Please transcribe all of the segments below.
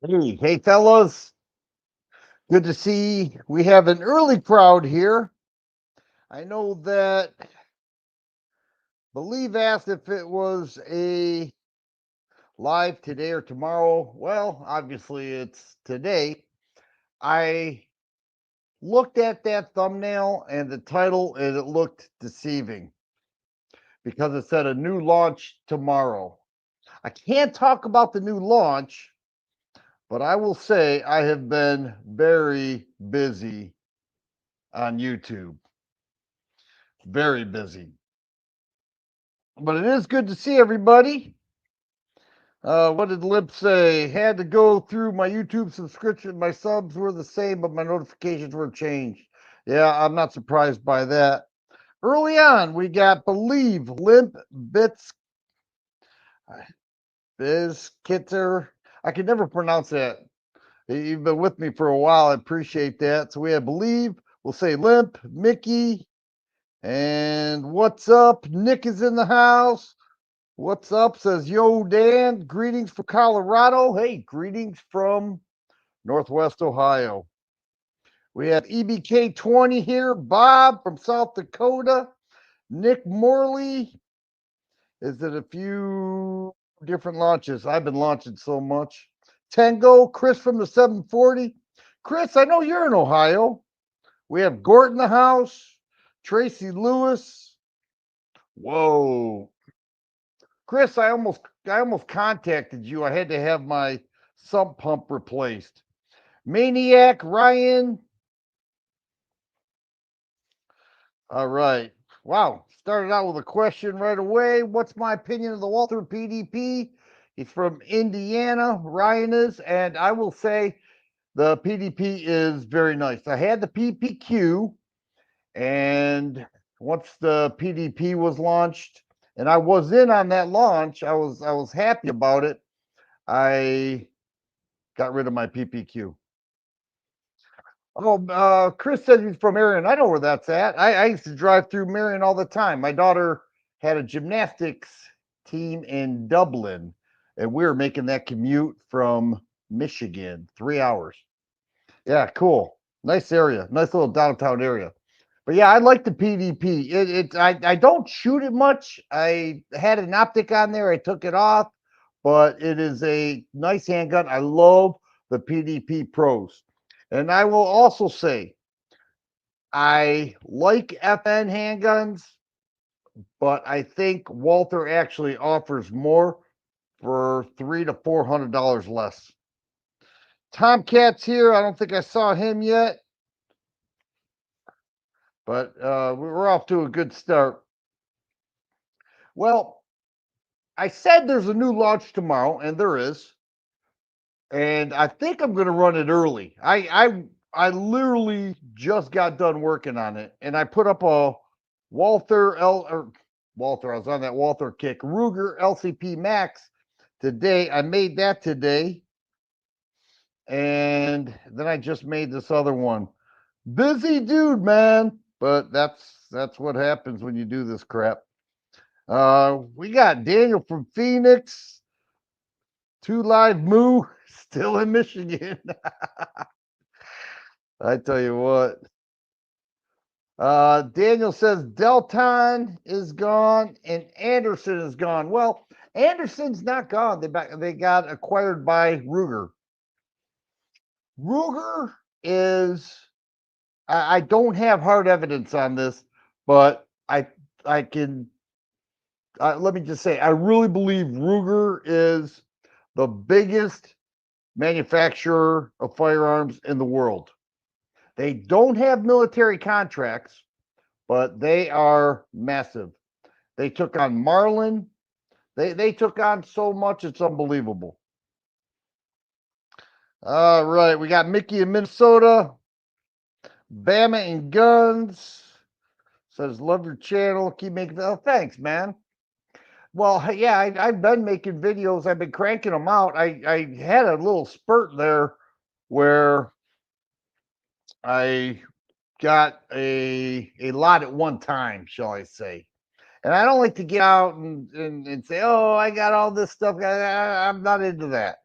Hey, fellas. Good to see we have an early crowd here. I know that Believe asked if it was a live today or tomorrow. Well, obviously it's today. I looked at that thumbnail and the title and it looked deceiving because it said a new launch tomorrow. I can't talk about the new launch, but I will say I have been very busy on YouTube. Very busy. But it is good to see everybody. What did Lip say? Had to go through my YouTube subscription. My subs were the same, but my notifications were changed. Yeah, I'm not surprised by that. Early on, we got Believe, Limp, Bits, Biz, Kitter. I can never pronounce that. You've been with me for a while. I appreciate that. So we have Believe. We'll say Limp, Mickey, and what's up? Nick is in the house. What's up? Says Yo Dan. Greetings from Colorado. Hey, greetings from Northwest Ohio. We have EBK20 here. Bob from South Dakota. Nick Morley. Is it a few different launches? I've been launching so much. Tango. Chris from the 740. Chris, I know you're in Ohio. We have Gort in the house. Tracy Lewis. Whoa. Chris, I almost contacted you. I had to have my sump pump replaced. Maniac Ryan. All right. Wow. Started out with a question right away. What's my opinion of the Walther PDP? He's from Indiana. Ryan is, and I will say the PDP is very nice. I had the PPQ, and once the PDP was launched, and I was in on that launch, I was happy about it. I got rid of my PPQ. Oh, Chris said he's from Marion. I know where that's at. I used to drive through Marion all the time. My daughter had a gymnastics team in Dublin, and we were making that commute from Michigan, 3 hours. Yeah, cool. Nice area. Nice little downtown area. But yeah, I like the PDP. I don't shoot it much. I had an optic on there. I took it off, but it is a nice handgun. I love the PDP Pros. And I will also say I like FN handguns, but I think Walther actually offers more for $300 to $400 less. Tomcat's here. I don't think I saw him yet, but we're off to a good start. Well, I said there's a new launch tomorrow, and there is. And I think I'm going to run it early. I literally just got done working on it, and I put up a Walther Walther. I was on that Walther kick. Ruger LCP Max today. I made that today, and then I just made this other one. Busy dude, man. But that's what happens when you do this crap. We got Daniel from Phoenix. Two Live Moo still in Michigan. I tell you what. Daniel says Delton is gone and Anderson is gone. Well, Anderson's not gone. They got acquired by Ruger. Ruger is. I don't have hard evidence on this, but I can. Let me just say, I really believe Ruger is the biggest manufacturer of firearms in the world. They don't have military contracts, but they are massive. They took on Marlin. They took on so much, it's unbelievable. All right, we got Mickey in Minnesota. Bama and Guns says, love your channel. Keep making. Oh, thanks, man. Well, yeah, I've been making videos. I've been cranking them out. I had a little spurt there where I got a lot at one time, shall I say. And I don't like to get out and say, oh, I got all this stuff. I'm not into that.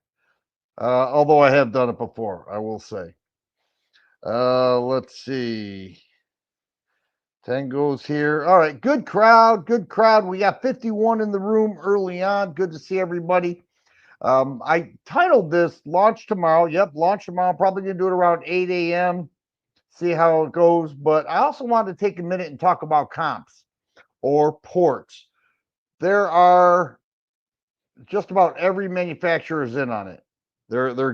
Although I have done it before, I will say. Let's see. Tango's here. All right, good crowd, good crowd. We got 51 in the room early on. Good to see everybody. I titled this Launch Tomorrow. Yep, Launch Tomorrow. Probably going to do it around 8 a.m. See how it goes. But I also wanted to take a minute and talk about comps or ports. There are just about every manufacturer is in on it. They're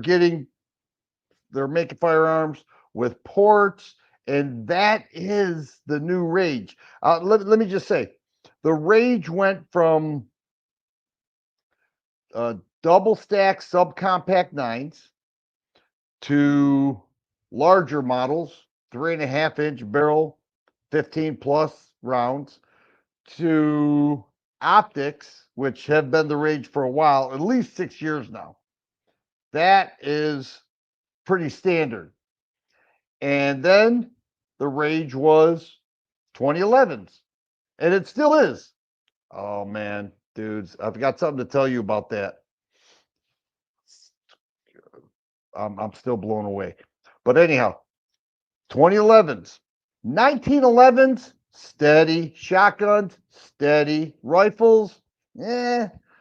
making firearms with ports, and that is the new rage. Let me just say, the rage went from double stack subcompact nines to larger models, 3.5-inch barrel, 15 plus rounds, to optics, which have been the rage for a while, at least 6 years now. That is pretty standard. And then the rage was 2011s, and it still is. Oh man, dudes, I've got something to tell you about that. I'm still blown away. But anyhow, 2011s, 1911s, steady. Shotguns, steady. Rifles,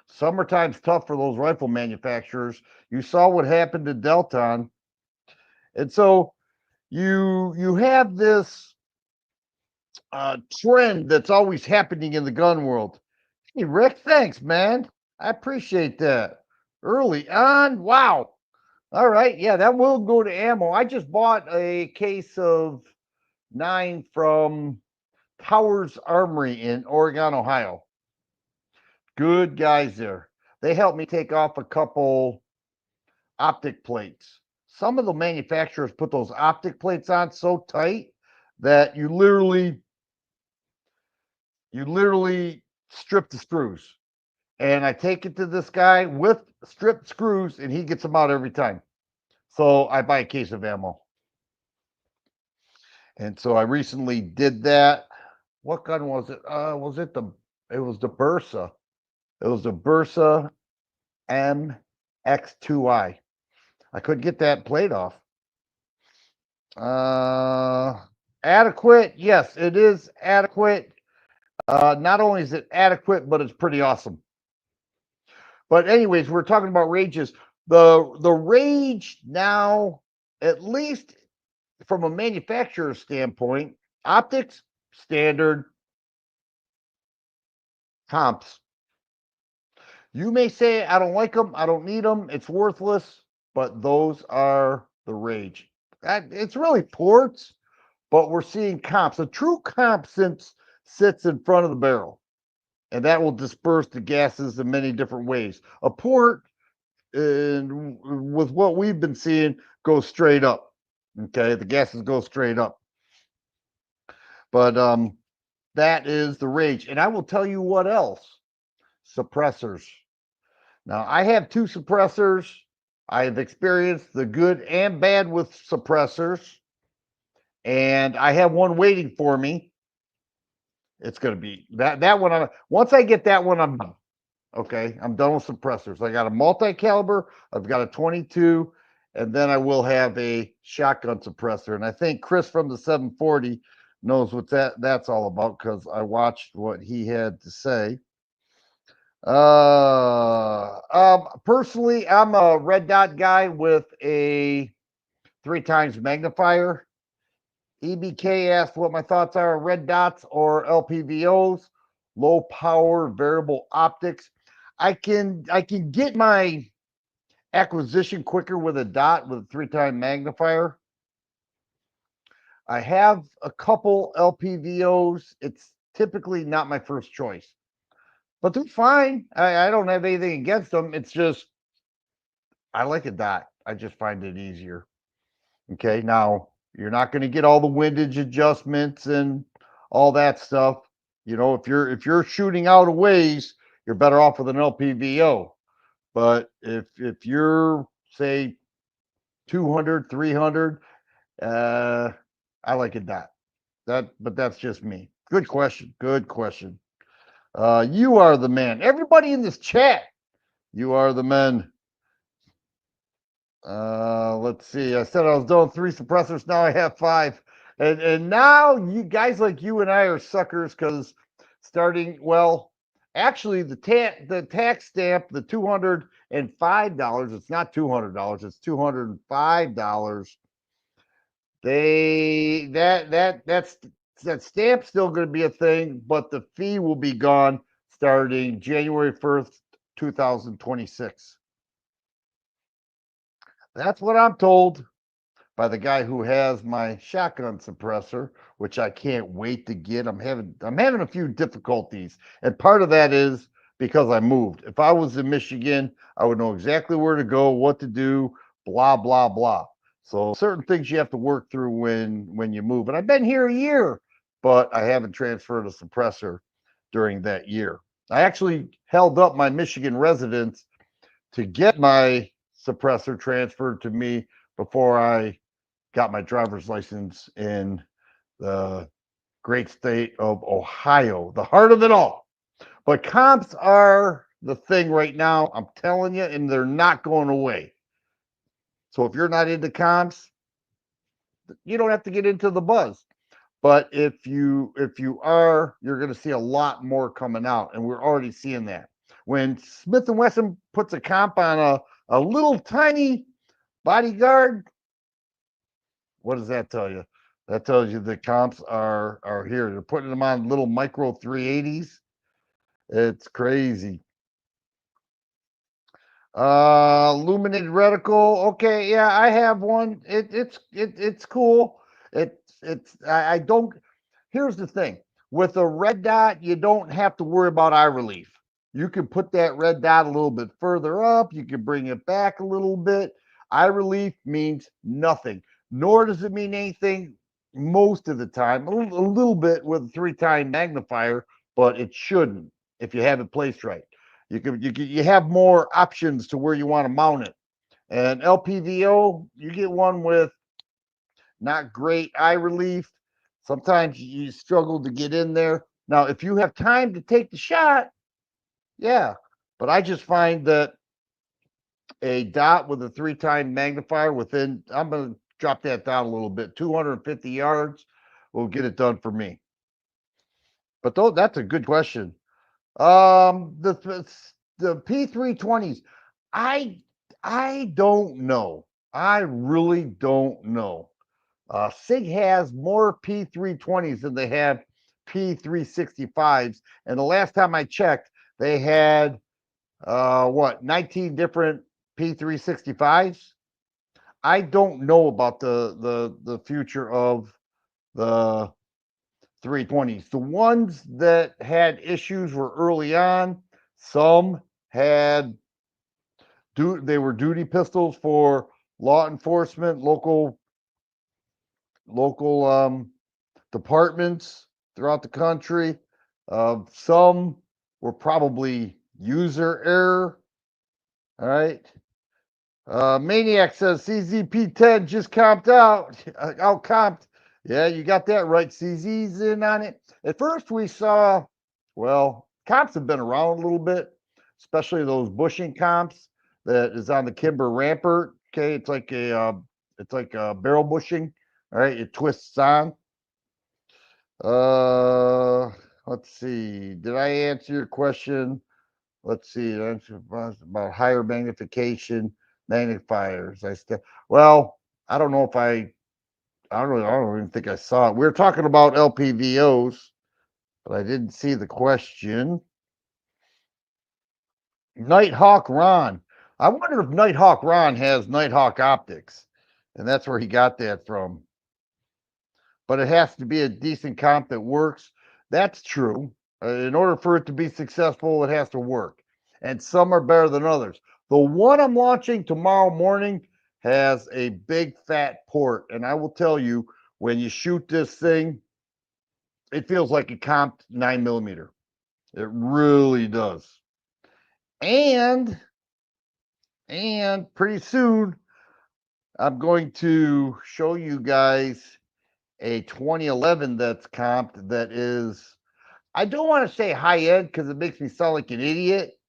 summertime's tough for those rifle manufacturers. You saw what happened to Delton. And so you have this trend that's always happening in the gun world. Hey, Rick, thanks, man. I appreciate that. Early on, wow. All right, yeah, that will go to ammo. I just bought a case of 9 from Towers Armory in Oregon, Ohio. Good guys there. They helped me take off a couple optic plates. Some of the manufacturers put those optic plates on so tight that you literally strip the screws. And I take it to this guy with stripped screws, and he gets them out every time. So I buy a case of ammo. And so I recently did that. What gun was it? It was the Bursa. It was the Bursa MX2i. I couldn't get that plate off. Adequate. Yes, it is adequate. Not only is it adequate, but it's pretty awesome. But anyways, we're talking about rages. The rage now, at least from a manufacturer standpoint, optics, standard, comps. You may say, I don't like them, I don't need them, it's worthless, but those are the rage. It's really ports, but we're seeing comps. A true comp sits in front of the barrel, and that will disperse the gases in many different ways. A port, with what we've been seeing, goes straight up. Okay, the gases go straight up. But that is the rage. And I will tell you what else. Suppressors. Now, I have 2 suppressors. I have experienced the good and bad with suppressors. And I have one waiting for me. It's going to be that one. Once I get that one, I'm done. Okay, I'm done with suppressors. I got a multi-caliber, I've got a 22, and then I will have a shotgun suppressor. And I think Chris from the 740 knows what that's all about, because I watched what he had to say. Personally, I'm a red dot guy with a 3 times magnifier. EBK asked what my thoughts are on red dots or LPVOs, low power variable optics. I can get my acquisition quicker with a dot with a 3-time magnifier. I have a couple LPVOs. It's typically not my first choice, but they're fine. I don't have anything against them. It's just I like a dot. I just find it easier. Okay, now you're not going to get all the windage adjustments and all that stuff. You know, if you're shooting out a ways, you're better off with an LPVO. But if you're, say, 200, 300, I like a dot. But that's just me. Good question. Good question. You are the man. Everybody in this chat, you are the men. Let's see. I said I was doing 3 suppressors. Now I have 5. And now you guys like you and I are suckers because starting, well, actually the tax stamp, the $205, it's not $200, it's $205. That stamp's still going to be a thing, but the fee will be gone starting January 1st, 2026. That's what I'm told by the guy who has my shotgun suppressor, which I can't wait to get. I'm having a few difficulties, and part of that is because I moved. If I was in Michigan, I would know exactly where to go, what to do, blah blah blah. So certain things you have to work through when you move. And I've been here a year, but I haven't transferred a suppressor during that year. I actually held up my Michigan residence to get my suppressor transferred to me before I got my driver's license in the great state of Ohio, the heart of it all. But comps are the thing right now, I'm telling you, and they're not going away. So if you're not into comps, you don't have to get into the buzz. But if you are, you're going to see a lot more coming out, and we're already seeing that. When Smith and Wesson puts a comp on a little tiny bodyguard, what does that tell you? That tells you the comps are here. They're putting them on little micro 380s. It's crazy. Illuminated reticle. Okay, yeah, I have one. It's cool. I don't. Here's the thing. With a red dot, you don't have to worry about eye relief. You can put that red dot a little bit further up. You can bring it back a little bit. Eye relief means nothing, nor does it mean anything most of the time. A little bit with a 3-time magnifier, but it shouldn't if you have it placed right. You have more options to where you want to mount it. And LPVO, you get one with not great eye relief. Sometimes you struggle to get in there. Now, if you have time to take the shot, yeah. But I just find that a dot with a 3-time magnifier within, I'm going to drop that down a little bit, 250 yards will get it done for me. But though that's a good question. The P320s, I don't know. I really don't know. Sig has more P320s than they have P365s, and the last time I checked, they had 19 different P365s. I don't know about the future of the 320s. The ones that had issues were early on. Some had they were duty pistols for law enforcement, local departments throughout the country. Some were probably user error. All right. Maniac says CZP10 just comped out. Out comped. Yeah, you got that right. CZ's in on it. At first, we saw, well, comps have been around a little bit, especially those bushing comps that is on the Kimber Rampart. Okay, it's like a barrel bushing. All right, it twists on. Uh, let's see. Did I answer your question? Let's see. About higher magnification magnifiers. Well, I don't know if I don't even think I saw it. We were talking about LPVOs, but I didn't see the question. Nighthawk Ron. I wonder if Nighthawk Ron has Nighthawk optics, and that's where he got that from. But it has to be a decent comp that works. That's true. In order for it to be successful, it has to work. And some are better than others. The one I'm launching tomorrow morning has a big fat port. And I will tell you, when you shoot this thing, it feels like a comped 9mm. It really does. And pretty soon, I'm going to show you guys a 2011 that's comped that is, I don't want to say high end because it makes me sound like an idiot,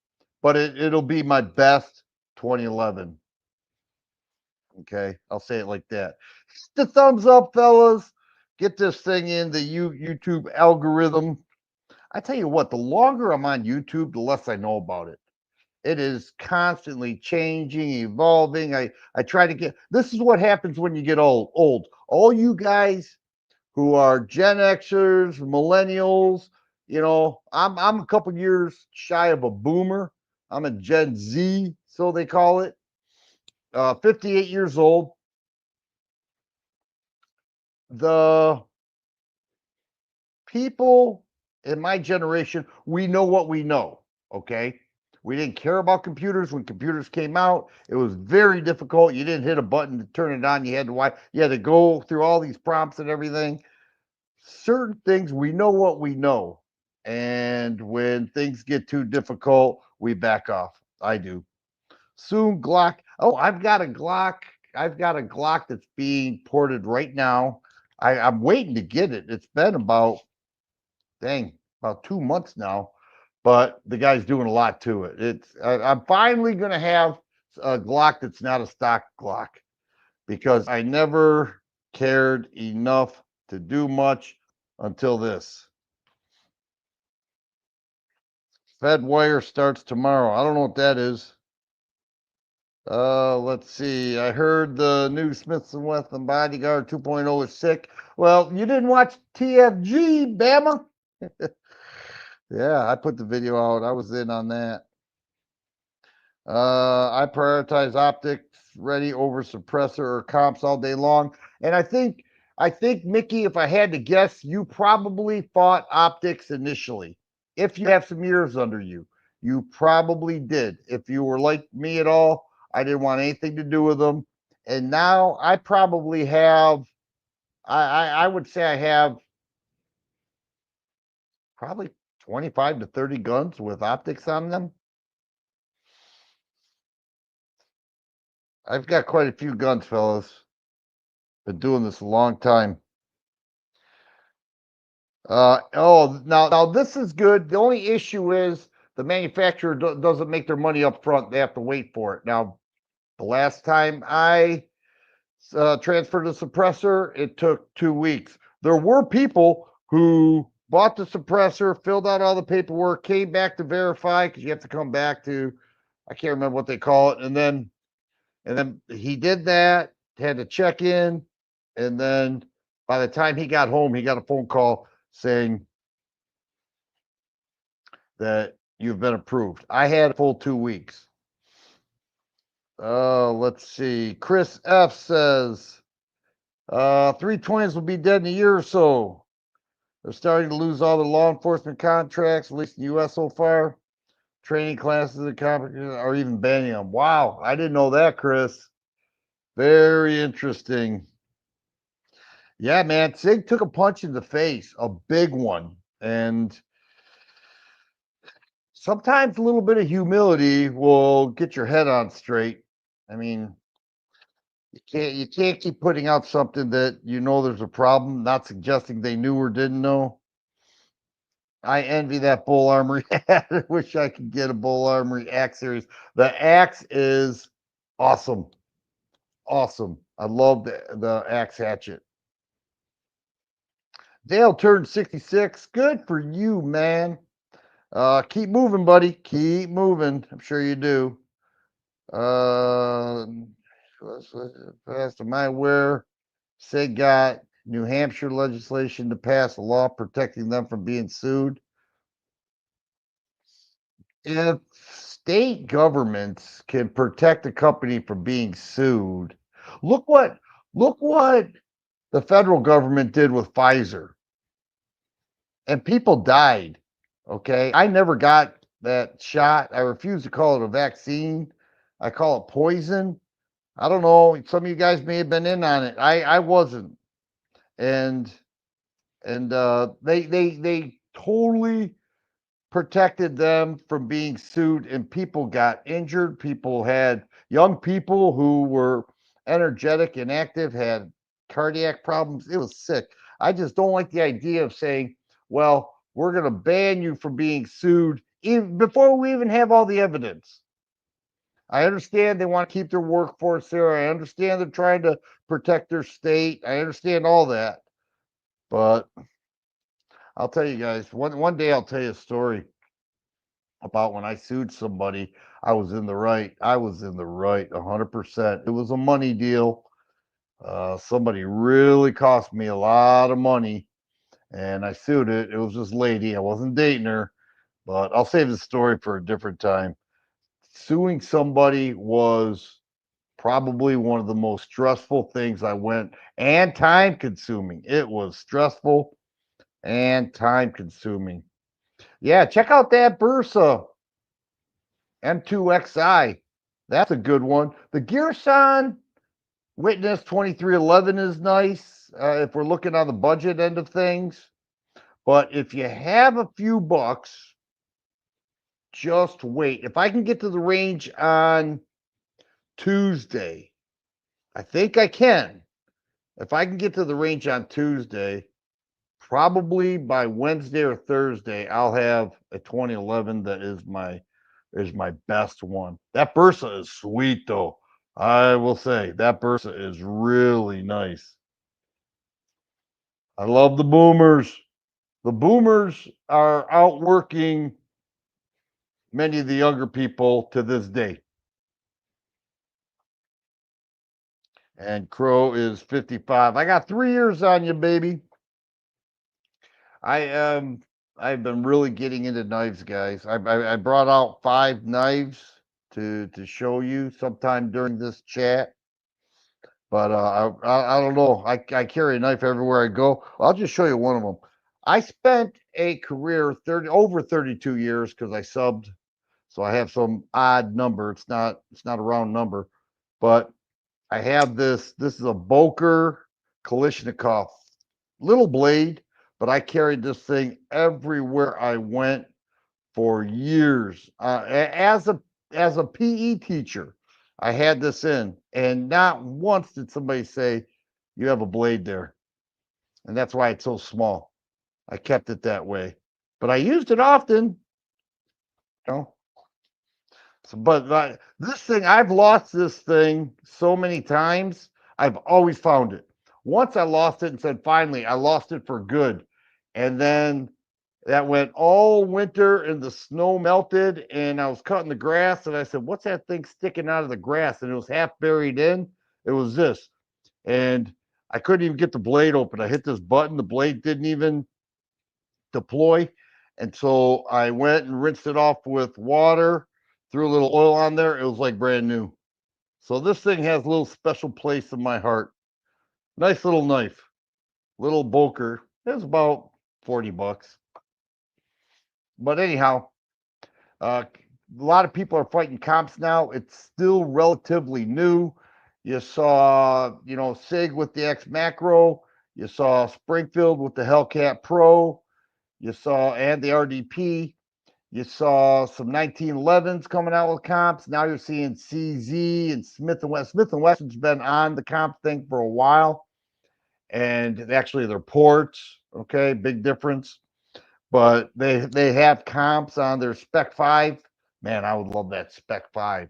but it'll be my best 2011. Okay, I'll say it like that. Hit the thumbs up, fellas. Get this thing in the YouTube algorithm. I tell you what, the longer I'm on YouTube, the less I know about it. It is constantly changing, evolving. I try to get. This is what happens when you get old. All you guys who are Gen Xers, millennials, I'm a couple years shy of a boomer. I'm a Gen Z, so they call it. 58 years old. The people in my generation, we know what we know. Okay. We didn't care about computers when computers came out. It was very difficult. You didn't hit a button to turn it on. You had to go through all these prompts and everything. Certain things we know what we know. And when things get too difficult, we back off. I do. Soon Glock. Oh, I've got a Glock. I've got a Glock that's being ported right now. I'm waiting to get it. It's been about 2 months now, but the guy's doing a lot to it. I'm finally going to have a Glock that's not a stock Glock because I never cared enough to do much until this. Fed wire starts tomorrow. I don't know what that is. Let's see. I heard the new Smith & Wesson Bodyguard 2.0 is sick. Well, you didn't watch TFG, Bama? Yeah, I put the video out. I was in on that. I prioritize optics ready over suppressor or comps all day long. And I think Mickey, if I had to guess, you probably fought optics initially. If you have some years under you, you probably did. If you were like me at all, I didn't want anything to do with them. And now I probably have, I would say I have probably 25 to 30 guns with optics on them. I've got quite a few guns, fellas. Been doing this a long time. Now this is good. The only issue is the manufacturer doesn't make their money up front. They have to wait for it. Now, the last time I transferred a suppressor, it took 2 weeks. There were people who bought the suppressor, filled out all the paperwork, came back to verify because you have to come back to, I can't remember what they call it, and then he did that, had to check in, and then by the time he got home, he got a phone call saying that you've been approved. I had a full 2 weeks. Let's see. Chris F says 320s will be dead in a year or so. They're starting to lose all the law enforcement contracts, at least in the US so far. Training classes are even banning them. Wow, I didn't know that, Chris. Very interesting. Yeah, man. Sig took a punch in the face, a big one. And sometimes a little bit of humility will get your head on straight. I mean, you can't keep putting out something that you know there's a problem, not suggesting they knew or didn't know. I envy that Bull Armory hat. I wish I could get a Bull Armory Axe series. The axe is awesome. Awesome. I love the axe hatchet. Dale turned 66. Good for you, man. Keep moving, buddy. Keep moving. I'm sure you do. Past my aware, Sig got New Hampshire legislation to pass a law protecting them from being sued. If state governments can protect a company from being sued, look what the federal government did with Pfizer. And people died. Okay. I never got that shot. I refuse to call it a vaccine. I call it poison. I don't know. Some of you guys may have been in on it. I wasn't. And they totally protected them from being sued, and people got injured. People had young people who were energetic and active had cardiac problems. It was sick. I just don't like the idea of saying, well, we're going to ban you from being sued even before we even have all the evidence. I understand they want to keep their workforce there. I understand they're trying to protect their state. I understand all that. But I'll tell you guys, one day I'll tell you a story about when I sued somebody. I was in the right. I was in the right 100%. It was a money deal. Somebody really cost me a lot of money and I sued it. It was this lady. I wasn't dating her, but I'll save the story for a different time. Suing somebody was probably one of the most stressful things I went and time consuming. It was stressful and time consuming. Yeah, check out that Bursa M2XI. That's a good one. The Gearson Witness 2311 is nice if we're looking on the budget end of things. But if you have a few bucks, just wait. If I can get to the range on Tuesday, I think I can. If I can get to the range on Tuesday, probably by Wednesday or Thursday, I'll have a 2011 that is my best one. That Bursa is sweet though. I will say that Bursa is really nice. I love the boomers. The boomers are outworking many of the younger people to this day. And Crow is 55. I got 3 years on you, baby. I I've been really getting into knives, guys. I brought out 5 knives to show you sometime during this chat. But I don't know. I carry a knife everywhere I go. I'll just show you one of them. I spent a career 32 years because I subbed, so I have some odd number. It's not a round number, but I have this. This is a Boker Kalishnikov little blade, but I carried this thing everywhere I went for years. As a PE teacher, I had this in, and not once did somebody say, "You have a blade there," and that's why it's so small. I kept it that way, but I used it often. You know, so, but this thing, I've lost this thing so many times. I've always found it. Once I lost it and said, finally, I lost it for good. And then that went all winter and the snow melted and I was cutting the grass and I said, what's that thing sticking out of the grass? And it was half buried in. It was this. And I couldn't even get the blade open. I hit this button. The blade didn't even deploy. And so I went and rinsed it off with water, threw a little oil on there. It was like brand new. So this thing has a little special place in my heart. Nice little knife, little Boker. It's about 40 bucks. But anyhow, a lot of people are fighting comps now. It's still relatively new. You saw, Sig with the X Macro. You saw Springfield with the Hellcat Pro. You saw, and the RDP. You saw some 1911s coming out with comps. Now you're seeing CZ and Smith and Wesson. Smith and Wesson's been on the comp thing for a while, and actually they're ports. Okay, big difference. But they have comps on their Spec 5. Man, I would love that Spec 5.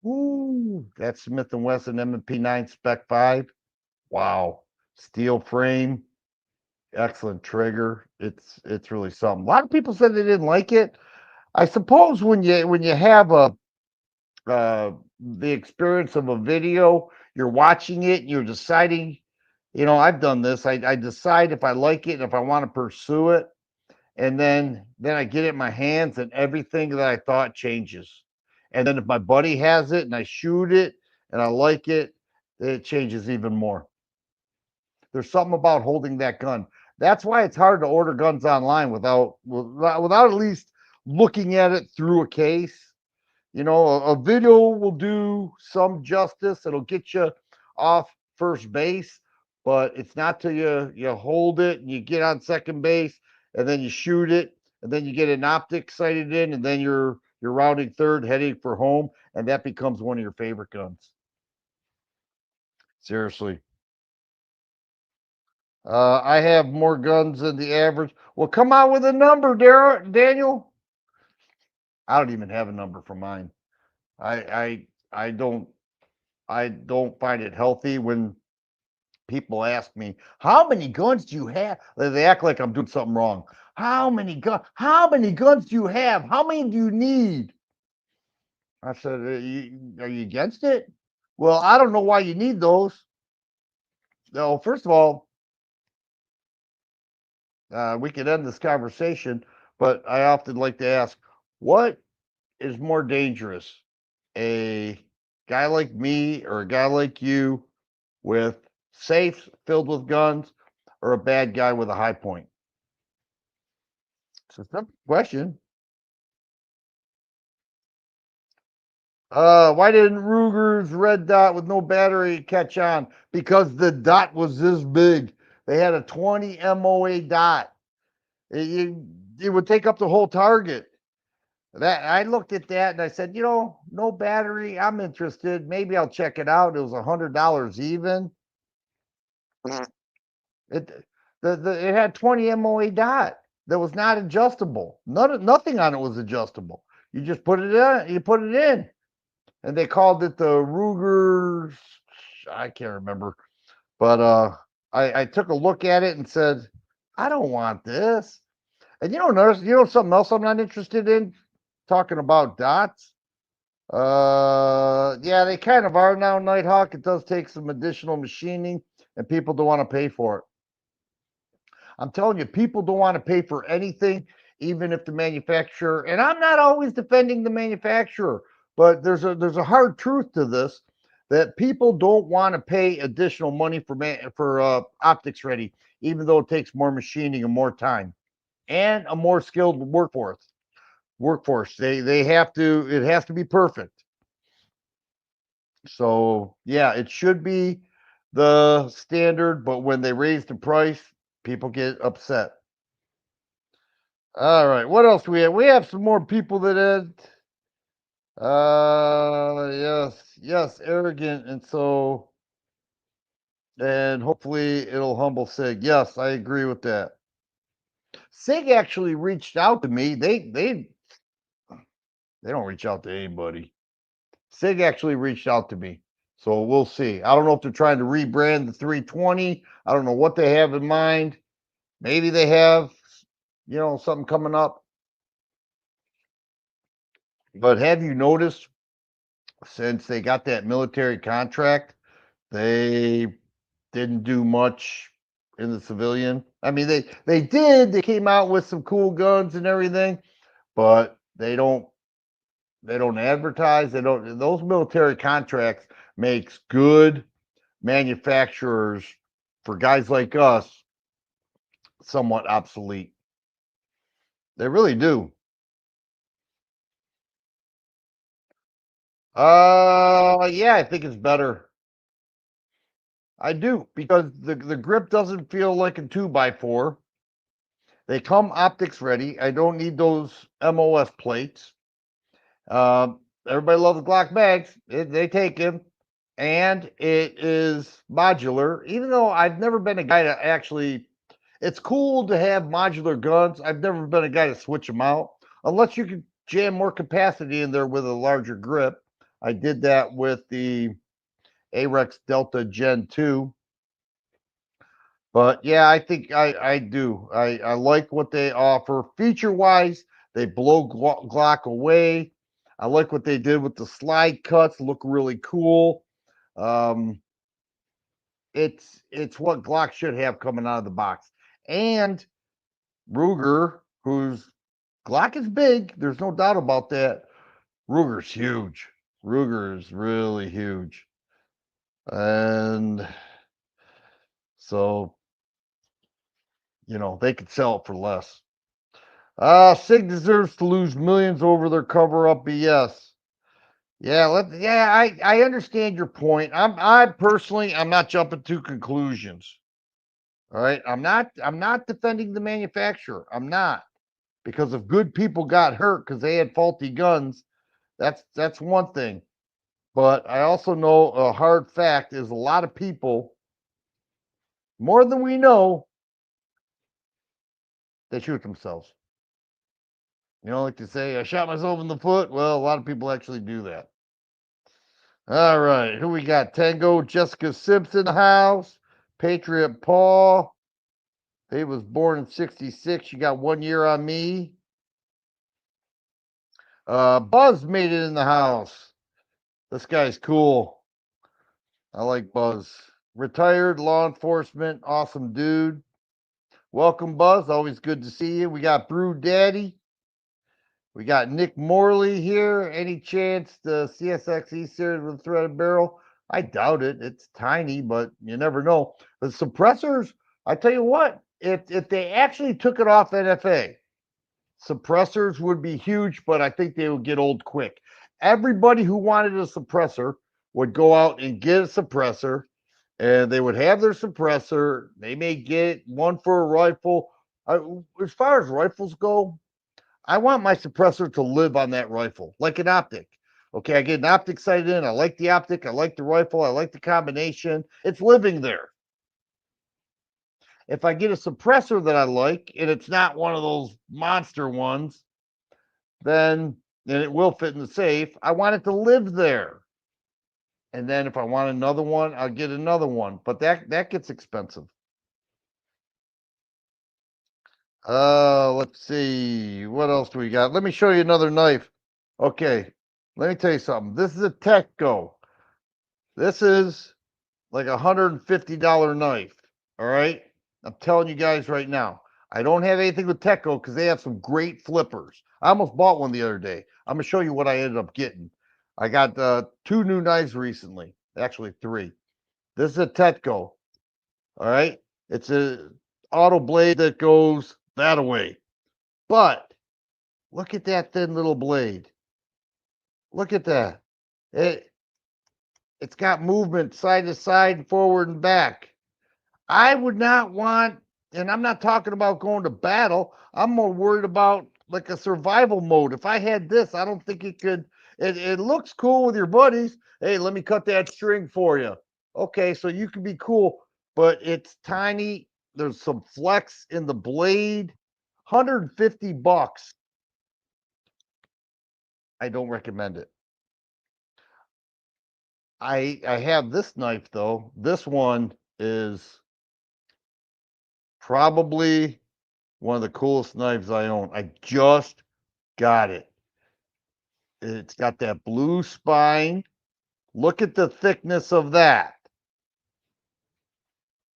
Ooh, that Smith and Wesson M&P 9 Spec 5. Wow, steel frame, excellent trigger. It's really something. A lot of people said they didn't like it. I suppose when you have the experience of a video, you're watching it, and you're deciding. I've done this. I decide if I like it and if I want to pursue it, and then I get it in my hands, and everything that I thought changes. And then if my buddy has it and I shoot it and I like it, it changes even more. There's something about holding that gun. That's why it's hard to order guns online without at least looking at it through a case. A video will do some justice. It'll get you off first base, but it's not till you hold it and you get on second base and then you shoot it and then you get an optic sighted in and then you're rounding third, heading for home, and that becomes one of your favorite guns. Seriously. I have more guns than the average. Well, come out with a number, Daniel. I don't even have a number for mine. I don't find it healthy when people ask me, how many guns do you have? They act like I'm doing something wrong. How many guns do you have? How many do you need? I said, are you against it? Well, I don't know why you need those. No, first of all, we could end this conversation, but I often like to ask, what is more dangerous? A guy like me or a guy like you with safes filled with guns, or a bad guy with a high point? It's a simple question. Why didn't Ruger's red dot with no battery catch on? Because the dot was this big. They had a 20 MOA dot. It would take up the whole target. That I looked at that and I said, no battery. I'm interested. Maybe I'll check it out. It was $100 even. It it had 20 MOA dot that was not adjustable. Nothing on it was adjustable. You just put it in. You put it in, and they called it the Ruger's. I can't remember, but I took a look at it and said, I don't want this. And something else I'm not interested in, talking about dots. Yeah, they kind of are now, Nighthawk. It does take some additional machining, and people don't want to pay for it. I'm telling you, people don't want to pay for anything, even if the manufacturer, and I'm not always defending the manufacturer, but there's a hard truth to this, that people don't want to pay additional money for optics ready, even though it takes more machining and more time and a more skilled workforce. They have to, it has to be perfect. So yeah, it should be the standard, but when they raise the price, people get upset. All right, what else we have? We have some more people that had yes, arrogant, and hopefully it'll humble Sig. Yes, I agree with that. Sig actually reached out to me. They don't reach out to anybody. Sig actually reached out to me. So we'll see. I don't know if they're trying to rebrand the 320. I don't know what they have in mind. Maybe they have, something coming up. But have you noticed, since they got that military contract, they didn't do much in the civilian? I mean, they did. They came out with some cool guns and everything, but they don't advertise. They don't. Those military contracts makes good manufacturers, for guys like us, somewhat obsolete. They really do. Yeah, I think it's better. I do, because the grip doesn't feel like a 2x4. They come optics ready. I don't need those MOS plates. Everybody loves Glock bags. They take them, and it is modular. Even though I've never been a guy to actually, it's cool to have modular guns. I've never been a guy to switch them out unless you can jam more capacity in there with a larger grip. I did that with the Arex Delta Gen 2. But yeah, I think I do. I like what they offer feature wise. They blow Glock away. I like what they did with the slide cuts. Look really cool. Um, it's what Glock should have coming out of the box. And Ruger, whose Glock is big, there's no doubt about that. Ruger's huge. Ruger is really huge. And so, they could sell it for less. Sig deserves to lose millions over their cover-up BS. Yeah, I understand your point. I'm not jumping to conclusions. All right. I'm not defending the manufacturer. I'm not. Because if good people got hurt because they had faulty guns, that's one thing. But I also know a hard fact is a lot of people, more than we know, they shoot themselves. Like they say, I shot myself in the foot. Well, a lot of people actually do that. All right, who we got? Tango Jessica Simpson in the house. Patriot Paul. He was born in 66. You got 1 year on me. Buzz made it in the house. This guy's cool. I like Buzz. Retired law enforcement, awesome dude. Welcome, Buzz. Always good to see you. We got Brew Daddy. We got Nick Morley here. Any chance the CSXE series with a threaded barrel? I doubt it. It's tiny, but you never know. The suppressors, I tell you what, if they actually took it off NFA, suppressors would be huge, but I think they would get old quick. Everybody who wanted a suppressor would go out and get a suppressor, and they would have their suppressor. They may get one for a rifle. As far as rifles go, I want my suppressor to live on that rifle, like an optic. Okay, I get an optic sight in. I like the optic. I like the rifle. I like the combination. It's living there. If I get a suppressor that I like, and it's not one of those monster ones, then it will fit in the safe. I want it to live there. And then if I want another one, I'll get another one. But that gets expensive. Let's see. What else do we got? Let me show you another knife. Okay, let me tell you something. This is a Techco. This is like $150 knife. All right. I'm telling you guys right now. I don't have anything with Techco because they have some great flippers. I almost bought one the other day. I'm gonna show you what I ended up getting. I got 2 new knives recently. Actually, 3. This is a Techco. All right. It's a auto blade that goes that away. But look at that thin little blade. Look at that. It's got movement side to side, forward and back. I would not want, and I'm not talking about going to battle. I'm more worried about like a survival mode. If I had this, I don't think it could. It looks cool with your buddies. Hey, let me cut that string for you. Okay, so you can be cool, but it's tiny. There's some flex in the blade. $150. I don't recommend it. I have this knife though. This one is probably one of the coolest knives I own. I just got it. It's got that blue spine. Look at the thickness of that.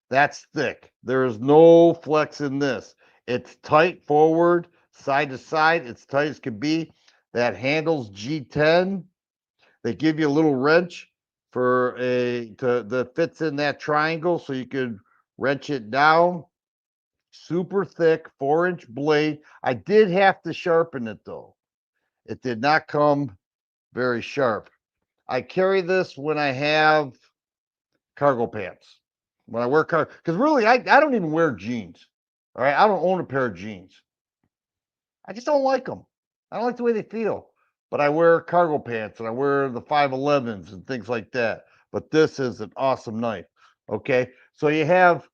That's thick. There is no flex in this. It's tight forward, side to side. It's tight as can be. That handle's G10. They give you a little wrench for that fits in that triangle so you could wrench it down. Super thick 4-inch blade. I did have to sharpen it though. It did not come very sharp. I carry this when I have cargo pants. When I wear cargo, because really I don't even wear jeans. All right. I don't own a pair of jeans. I just don't like them. I don't like the way they feel. But I wear cargo pants and I wear the 511s and things like that. But this is an awesome knife. Okay. So you have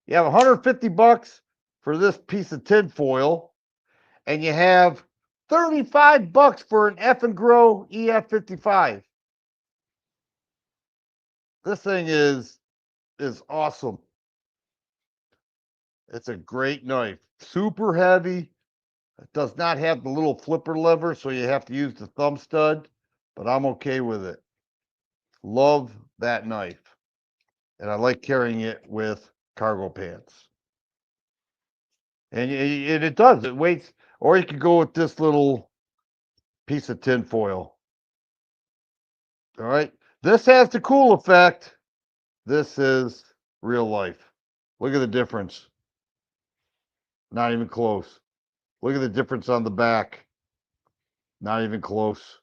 $150 for this piece of tinfoil, and you have $35 for an F and Grow EF55. This thing is awesome. It's a great knife. Super heavy. It does not have the little flipper lever, so you have to use the thumb stud, but I'm okay with it. Love that knife. And I like carrying it with cargo pants. And it does. It weighs, or you could go with this little piece of tin foil. All right. This has the cool effect. This is real life. Look at the difference. Not even close. Look at the difference on the back. Not even close.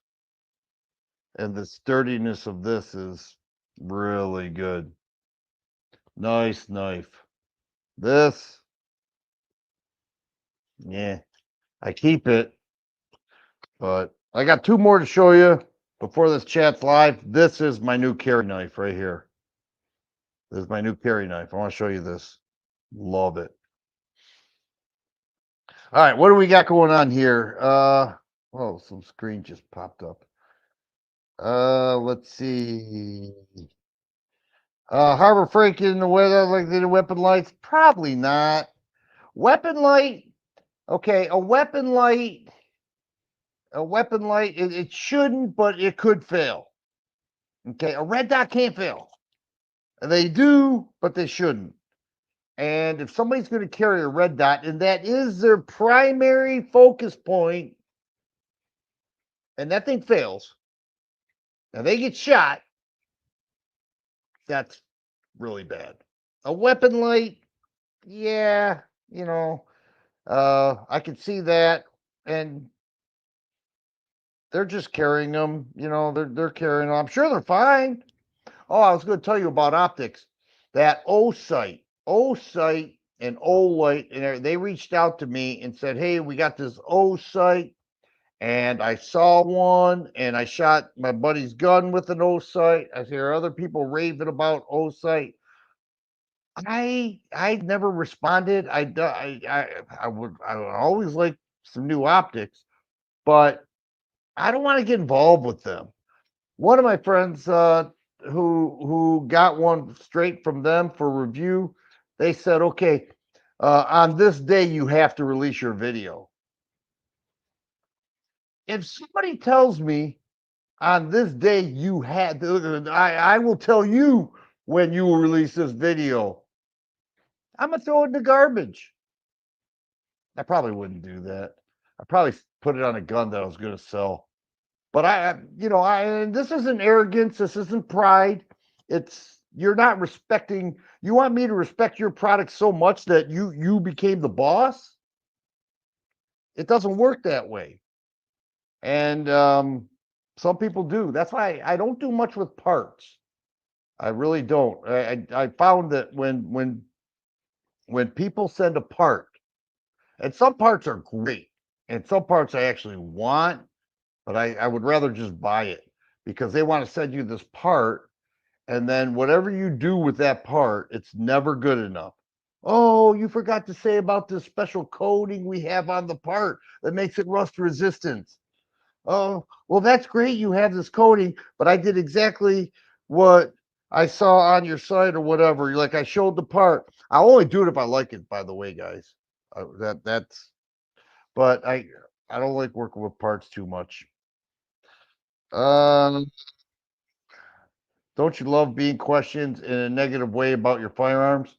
And the sturdiness of this is really good. Nice knife. This, yeah, I keep it, but I got 2 more to show you before this chat's live. This is my new carry knife right here. This is my new carry knife. I want to show you this. Love it. All right, what do we got going on here? Oh, some screen just popped up. Let's see. Harbor Freight in the weather like the weapon lights? Probably not. Weapon light, okay, a weapon light, it shouldn't, but it could fail. Okay, a red dot can't fail. They do, but they shouldn't. And if somebody's going to carry a red dot and that is their primary focus point, and that thing fails, and they get shot, that's really bad. A weapon light, yeah, you know, I can see that, and they're just carrying them. You know, they're carrying them. I'm sure they're fine. Oh, I was going to tell you about optics. That O sight, and O light, and they reached out to me and said, "Hey, we got this O sight, and I saw one, and I shot my buddy's gun with an O sight. I hear other people raving about O sight." I never responded. I would always like some new optics, but I don't want to get involved with them. One of my friends who got one straight from them for review, they said, "Okay, on this day you have to release your video." If somebody tells me on this day you had, I will tell you when you will release this video. I'm gonna throw it in the garbage. I probably wouldn't do that. I probably put it on a gun that I was going to sell. But and this isn't arrogance. This isn't pride. It's you're not respecting. You want me to respect your product so much that you became the boss? It doesn't work that way. And some people do. That's why I don't do much with parts. I really don't. I found that when people send a part, and some parts are great, and some parts I actually want, but I would rather just buy it because they want to send you this part, and then whatever you do with that part, it's never good enough. Oh, you forgot to say about this special coating we have on the part that makes it rust resistant. Oh, well, that's great. You have this coating, but I did exactly what I saw on your site or whatever. Like I showed the part. I'll only do it if I like it, by the way, guys. That's, but I don't like working with parts too much. Um, don't you love being questioned in a negative way about your firearms?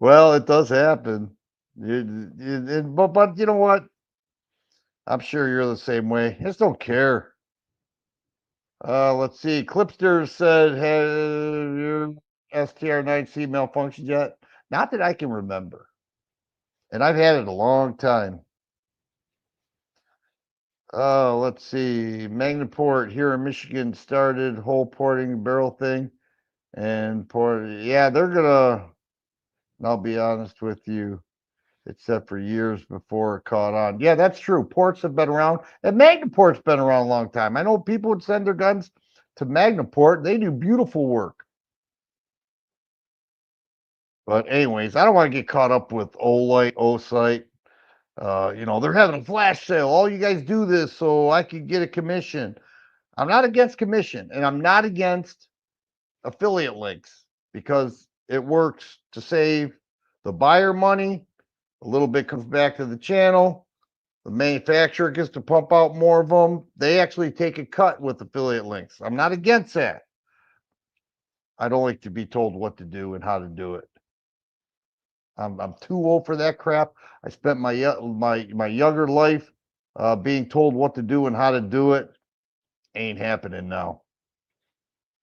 Well, it does happen. But you know what? I'm sure you're the same way. I just don't care. Let's see. Clipster said, "Have your STR9C malfunctioned yet?" Not that I can remember, and I've had it a long time. Let's see. Magnaport here in Michigan started whole porting barrel thing, and port. Yeah, they're gonna. I'll be honest with you, except for years before it caught on. Yeah, that's true. Ports have been around, and Magnaport's been around a long time. I know people would send their guns to Magnaport. They do beautiful work. But anyways, I don't want to get caught up with Olight, Osite. They're having a flash sale. All you guys do this so I could get a commission. I'm not against commission, and I'm not against affiliate links because it works to save the buyer money. A little bit comes back to the channel. The manufacturer gets to pump out more of them. They actually take a cut with affiliate links. I'm not against that. I don't like to be told what to do and how to do it. I'm too old for that crap. I spent my younger life being told what to do and how to do it. Ain't happening now.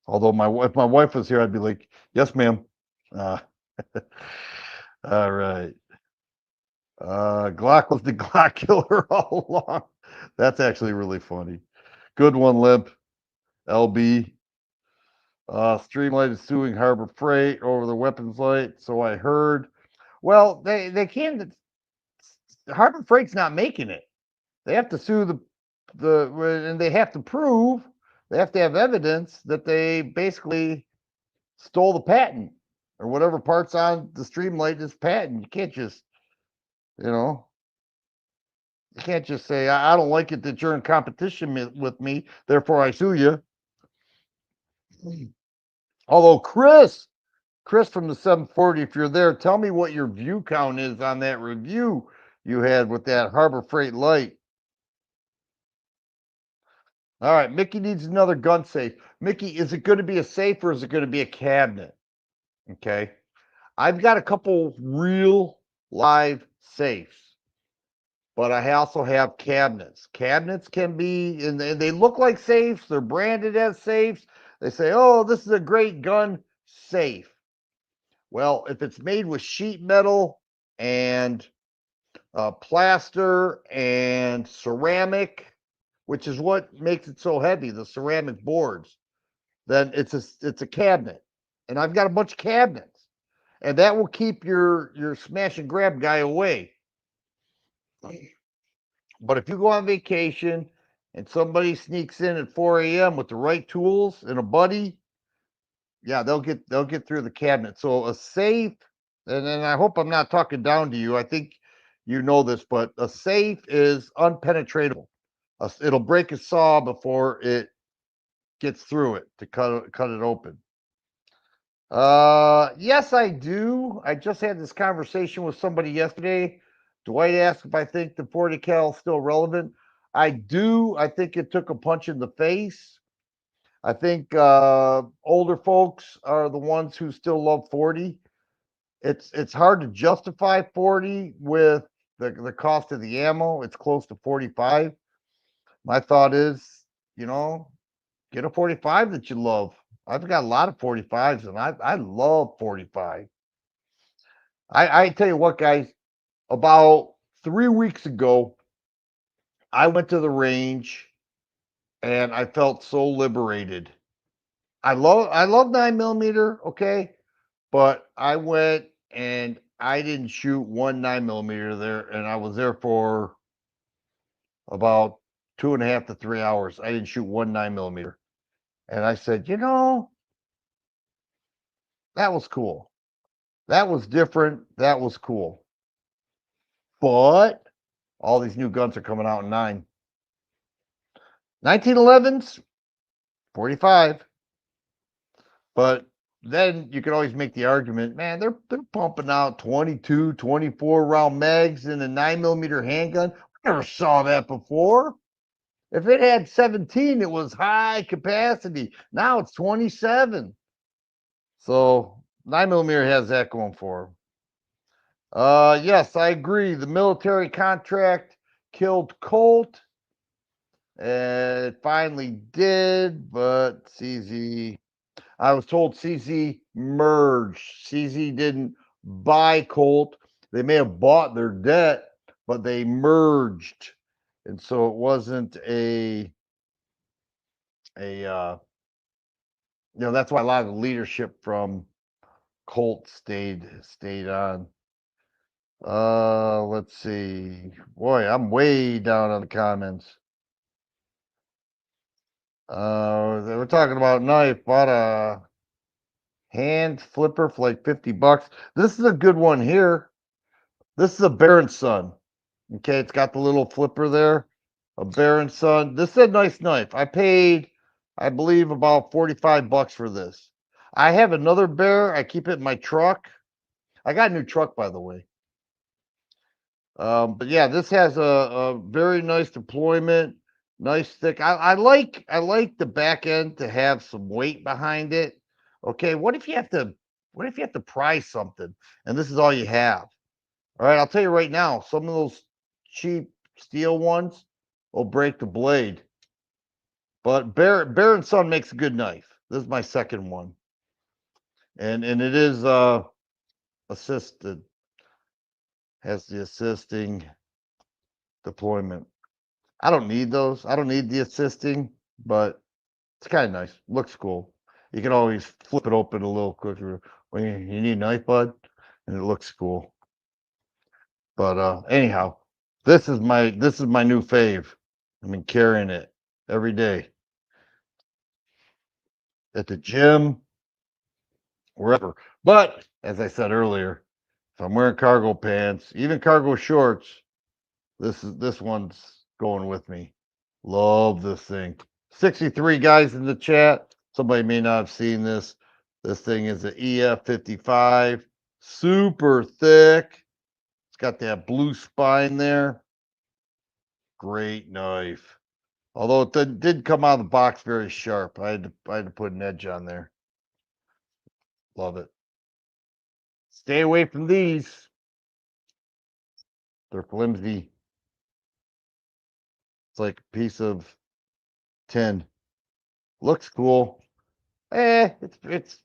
Although if my wife was here, I'd be like, "Yes, ma'am." Uh, all right. Glock was the Glock killer all along. That's actually really funny. Good one, Limp. LB. Streamlight is suing Harbor Freight over the weapons light. So I heard. Well, they can't. Harbor Freight's not making it. They have to sue and they have to prove. They have to have evidence that they basically stole the patent or whatever parts on the Streamlight is patent. You can't just, you know, You can't just say, I don't like it that you're in competition with me, therefore I sue you. Although Chris from the 740, if you're there, tell me what your view count is on that review you had with that Harbor Freight light. All right, Mickey needs another gun safe. Mickey, is it going to be a safe or is it going to be a cabinet? Okay. I've got a couple real live safes, but I also have cabinets. Cabinets can be, and they look like safes. They're branded as safes. They say, oh, this is a great gun safe. Well, if it's made with sheet metal and plaster and ceramic, which is what makes it so heavy, the ceramic boards, then it's a cabinet. And I've got a bunch of cabinets. And that will keep your smash and grab guy away. But if you go on vacation and somebody sneaks in at 4 a.m. with the right tools and a buddy, yeah, they'll get through the cabinet. So a safe, and I hope I'm not talking down to you. I think you know this, but a safe is unpenetratable. It'll break a saw before it gets through it to cut it open. Yes, I do. I just had this conversation with somebody yesterday. Dwight asked if I think the 40 cal is still relevant. I do. I think it took a punch in the face. I think older folks are the ones who still love 40. It's hard to justify 40 with the cost of the ammo. It's close to 45. My thought is, get a 45 that you love. I've got a lot of 45s and I love 45. I tell you what, guys, about 3 weeks ago, I went to the range and I felt so liberated. I love 9mm, okay, but I went and I didn't shoot one 9mm there, and I was there for about 2.5 to 3 hours. I didn't shoot one 9mm, and I said, that was cool. That was different. That was cool. But all these new guns are coming out in 1911s, 45. But then you can always make the argument, man, they're pumping out 22, 24 round mags in a 9mm handgun. I never saw that before. If it had 17, it was high capacity. Now it's 27. So 9mm has that going for them. Yes, I agree. The military contract killed Colt. It finally did, but CZ, I was told CZ merged. CZ didn't buy Colt. They may have bought their debt, but they merged. And so it wasn't that's why a lot of the leadership from Colt stayed on. Let's see. Boy, I'm way down on the comments. They were talking about knife. Bought a hand flipper for like $50. This is a good one here. This is a Baron Son. Okay, it's got the little flipper there. A Baron Son. This is a nice knife. I paid, I believe, about $45 for this. I have another Bear. I keep it in my truck. I got a new truck, by the way. But yeah, this has a very nice deployment, nice thick. I like the back end to have some weight behind it. Okay, what if you have to pry something and this is all you have? All right, I'll tell you right now, some of those cheap steel ones will break the blade. But Baron Son makes a good knife. This is my second one. And it is assisted. Has the assisting deployment. I don't need those. I don't need the assisting, but it's kind of nice. Looks cool. You can always flip it open a little quicker when you need a knife, bud, and it looks cool. But anyhow, this is my new fave. I've been carrying it every day at the gym, wherever. But as I said earlier, if I'm wearing cargo pants, even cargo shorts, This one's going with me. Love this thing. 63 guys in the chat. Somebody may not have seen this. This thing is an EF55, super thick. It's got that blue spine there. Great knife. Although it did come out of the box very sharp. I had to put an edge on there. Love it. Stay away from these. They're flimsy. It's like a piece of tin. Looks cool. It's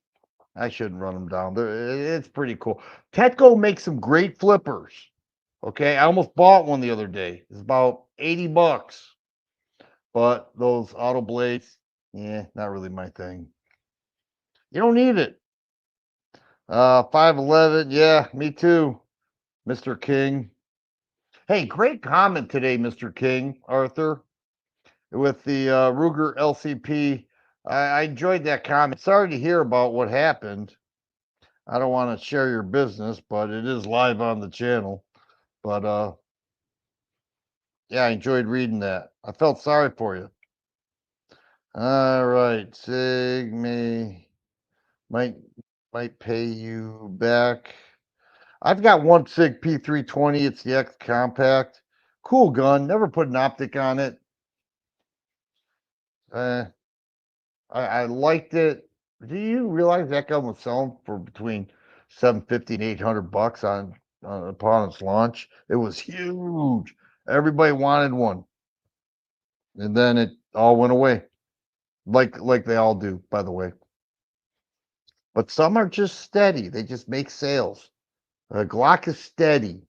I shouldn't run them down. It's pretty cool. Tetco makes some great flippers. Okay, I almost bought one the other day. It's about 80 bucks. But those auto blades, yeah, not really my thing. You don't need it. 511, yeah, me too, Mr. King. Hey, great comment today, Mr. King, Arthur, with the Ruger LCP. I enjoyed that comment. Sorry to hear about what happened. I don't want to share your business, but it is live on the channel. But yeah, I enjoyed reading that. I felt sorry for you. All right, Sig might pay you back. I've got one Sig P320. It's the X Compact. Cool gun. Never put an optic on it. I liked it. Do you realize that gun was selling for between 750 and 800 bucks upon its launch? It was huge. Everybody wanted one, and then it all went away, like they all do, by the way. But some are just steady. They just make sales. Glock is steady.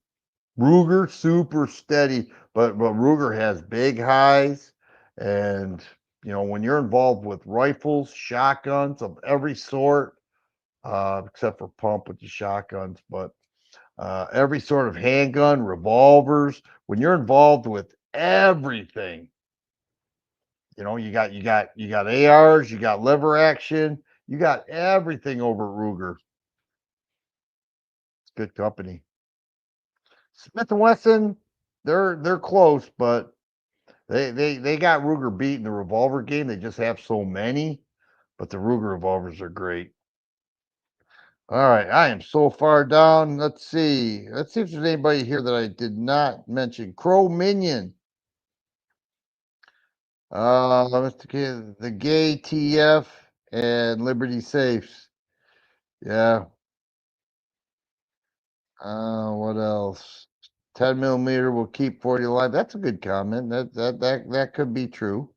Ruger super steady, but Ruger has big highs, and when you're involved with rifles, shotguns of every sort, except for pump with the shotguns, but every sort of handgun, revolvers. When you're involved with everything, you got ARs, you got lever action, you got everything over at Ruger. It's good company. Smith and Wesson, they're close, but they got Ruger beat in the revolver game. They just have so many, but the Ruger revolvers are great. All right, I am so far down. Let's see if there's anybody here that I did not mention. Crow Minion, Mr. Kid, the Gay TF, and Liberty Safes. Yeah. What else? 10 millimeter will keep 40 alive. That's a good comment. That could be true.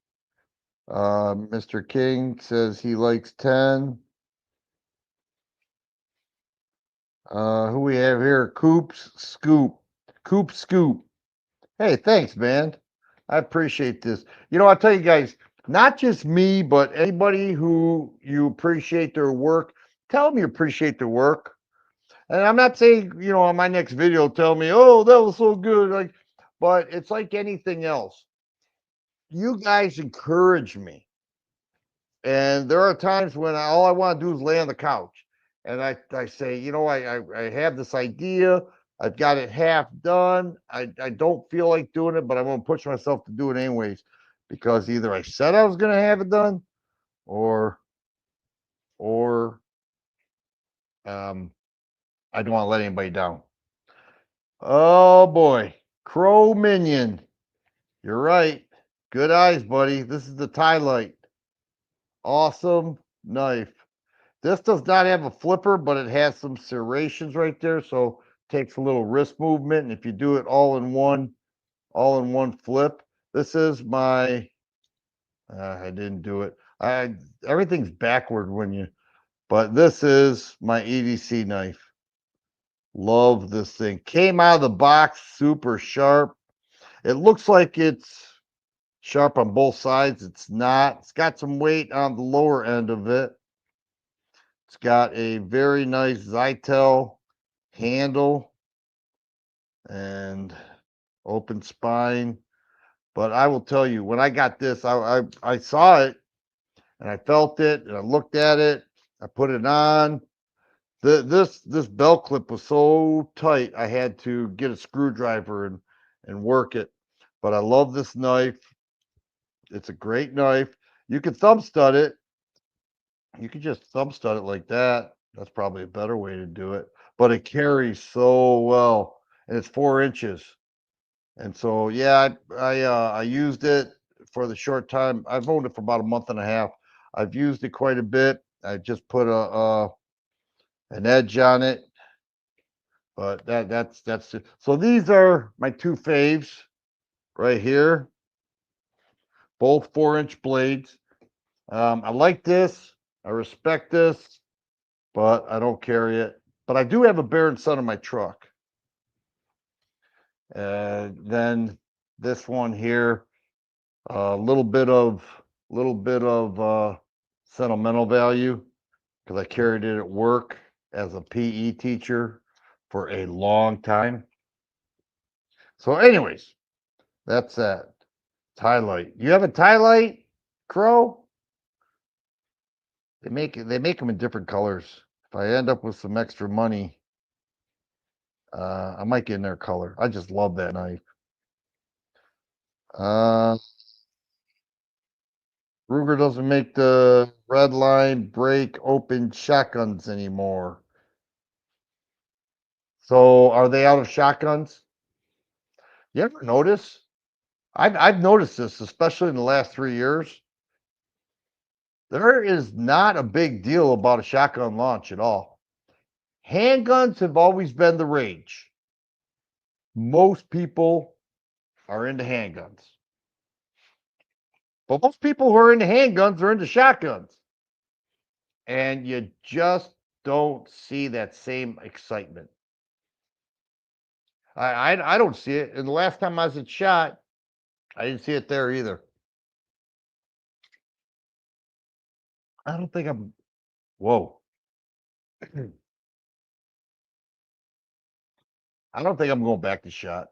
Mr. King says he likes 10. Who we have here? Coop Scoop. Hey, thanks, man. I appreciate this. I'll tell you guys, not just me, but anybody who you appreciate their work, tell them you appreciate their work. And I'm not saying, on my next video, tell me, oh, that was so good. But it's like anything else. You guys encourage me. And there are times when all I want to do is lay on the couch. And I say, I have this idea. I've got it half done. I don't feel like doing it, but I'm going to push myself to do it anyways, because either I said I was going to have it done, or I don't want to let anybody down. Oh boy, Crow Minion. You're right. Good eyes, buddy. This is the tie light. Awesome knife. This does not have a flipper, but it has some serrations right there, so it takes a little wrist movement. And if you do it all in one flip, this is my. I didn't do it. Everything's backward but this is my EDC knife. Love this thing. Came out of the box super sharp. It looks like it's sharp on both sides. It's not. It's got some weight on the lower end of it. It's got a very nice Zytel handle and open spine. But I will tell you, when I got this, I saw it and I felt it and I looked at it. I put it on. This belt clip was so tight, I had to get a screwdriver and work it. But I love this knife. It's a great knife. You can thumb stud it. You can just thumb stud it like that. That's probably a better way to do it. But it carries so well, and it's 4 inches. And so, yeah, I used it for the short time. I've owned it for about a month and a half. I've used it quite a bit. I just put an edge on it, but that's it. So these are my two faves right here, both 4-inch blades. I like this. I respect this, but I don't carry it. But I do have a Baron Sun in my truck. Then this one here, a little bit of sentimental value because I carried it at work as a PE teacher for a long time. So, anyways, that's that. Tie-Light. You have a Tie-Light, Crow? They make them in different colors. If I end up with some extra money, I might get in their color. I just love that knife. Ruger doesn't make the red line break open shotguns anymore. So are they out of shotguns? You ever notice? I've noticed this, especially in the last 3 years. There is not a big deal about a shotgun launch at all. Handguns have always been the rage. Most people are into handguns. But most people who are into handguns are into shotguns. And you just don't see that same excitement. I don't see it. And the last time I was at SHOT, I didn't see it there either. I don't think I'm. Whoa. I don't think I'm going back to SHOT.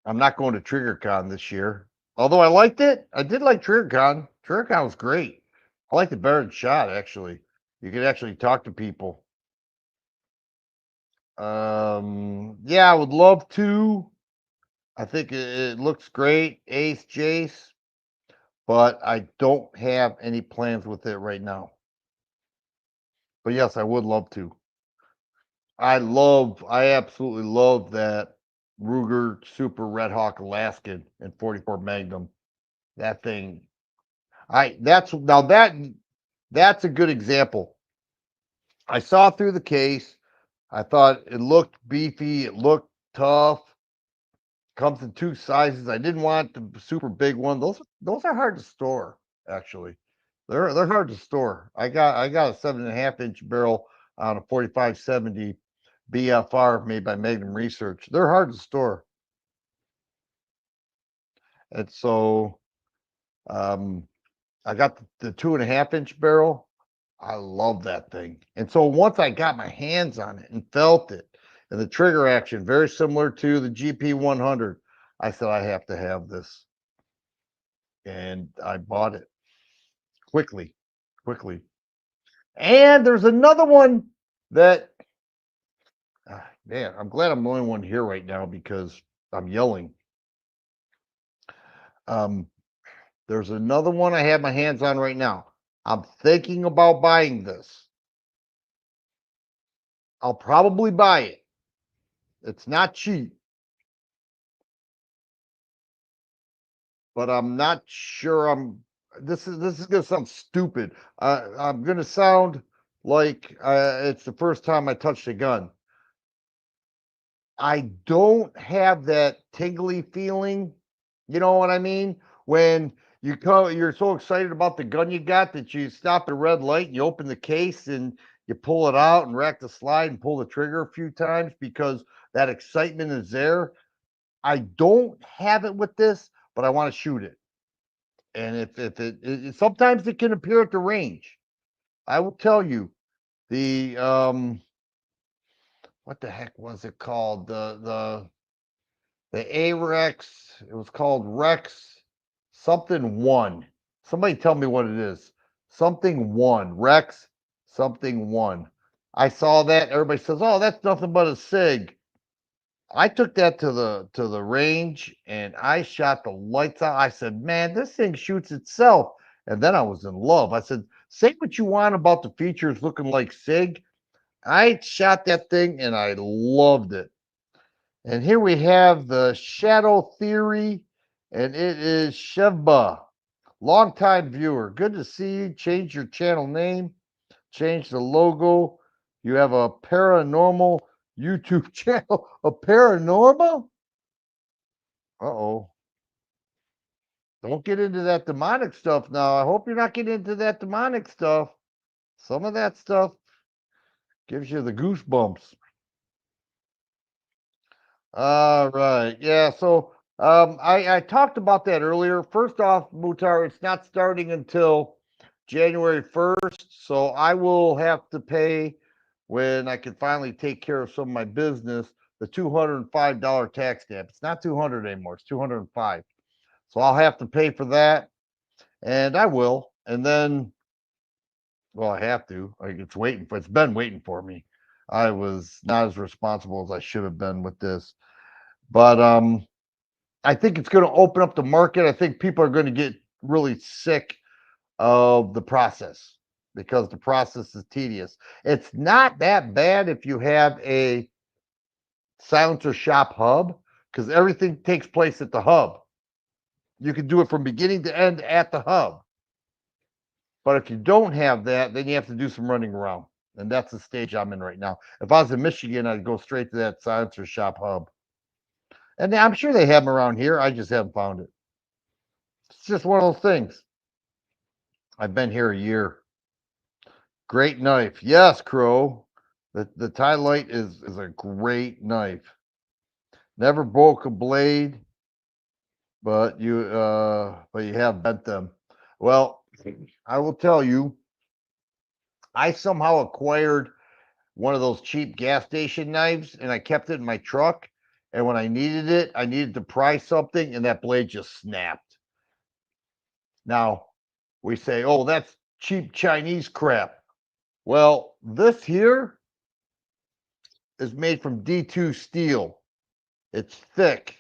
I'm not going to TriggerCon this year. Although I liked it. I did like TriggerCon. TriggerCon was great. I liked it better than SHOT, actually. You could actually talk to people. Yeah, I would love to. I think it looks great. Ace, Jace. But I don't have any plans with it right now. But yes, I would love to. I absolutely love that Ruger Super Red Hawk Alaskan and 44 Magnum. That thing, that's a good example. I saw through the case. I thought it looked beefy. It looked tough. Comes in 2 sizes. I didn't want the super big one. Those are hard to store. Actually, they're hard to store. I got a 7.5-inch barrel on a 4570 BFR made by Magnum Research. They're hard to store. And so I got the 2.5-inch barrel. I love that thing. And so once I got my hands on it and felt it, and the trigger action, very similar to the GP100, I said, I have to have this. And I bought it quickly. And there's another one that, man, I'm glad I'm the only one here right now because I'm yelling. There's another one I have my hands on right now. I'm thinking about buying this. I'll probably buy it. It's not cheap, but I'm not sure this is gonna sound stupid. I'm gonna sound like it's the first time I touched a gun. I don't have that tingly feeling. You know what I mean? When you're so excited about the gun you got that you stop at a red light and you open the case and you pull it out and rack the slide and pull the trigger a few times because that excitement is there. I don't have it with this, but I want to shoot it. And if it sometimes it can appear at the range. I will tell you the what the heck was it called? The A-Rex, it was called Rex something 1. Somebody tell me what it is. Something 1. Rex something 1. I saw that. Everybody says, oh, that's nothing but a SIG. I took that to the range and I shot the lights out. I said, man, this thing shoots itself. And then I was in love. I said, say what you want about the features looking like Sig. I shot that thing and I loved it. And here we have the Shadow Theory, and it is Shevba. Longtime viewer. Good to see you. Change your channel name. Change the logo. You have a paranormal YouTube channel. A paranormal? Uh-oh. Don't get into that demonic stuff now. I hope you're not getting into that demonic stuff. Some of that stuff gives you the goosebumps. All right. Yeah. So I talked about that earlier. First off, Mutar, it's not starting until January 1st. So I will have to pay when I can finally take care of some of my business, the $205 tax stamp. It's not 200 anymore. It's 205. So I'll have to pay for that. And I will. And then, well, I have to. Like it's been waiting for me. I was not as responsible as I should have been with this. But I think it's going to open up the market. I think people are going to get really sick of the process because the process is tedious. It's not that bad if you have a silencer shop hub because everything takes place at the hub. You can do it from beginning to end at the hub. But if you don't have that, then you have to do some running around. And that's the stage I'm in right now. If I was in Michigan, I'd go straight to that silencer shop hub. And I'm sure they have them around here. I just haven't found it. It's just one of those things. I've been here a year. Great knife. Yes, Crow. The tie light is a great knife. Never broke a blade, but you have bent them. Well, I will tell you, I somehow acquired one of those cheap gas station knives and I kept it in my truck. And when I needed to pry something, and that blade just snapped. Now, we say, oh, that's cheap Chinese crap. Well, this here is made from D2 steel. It's thick.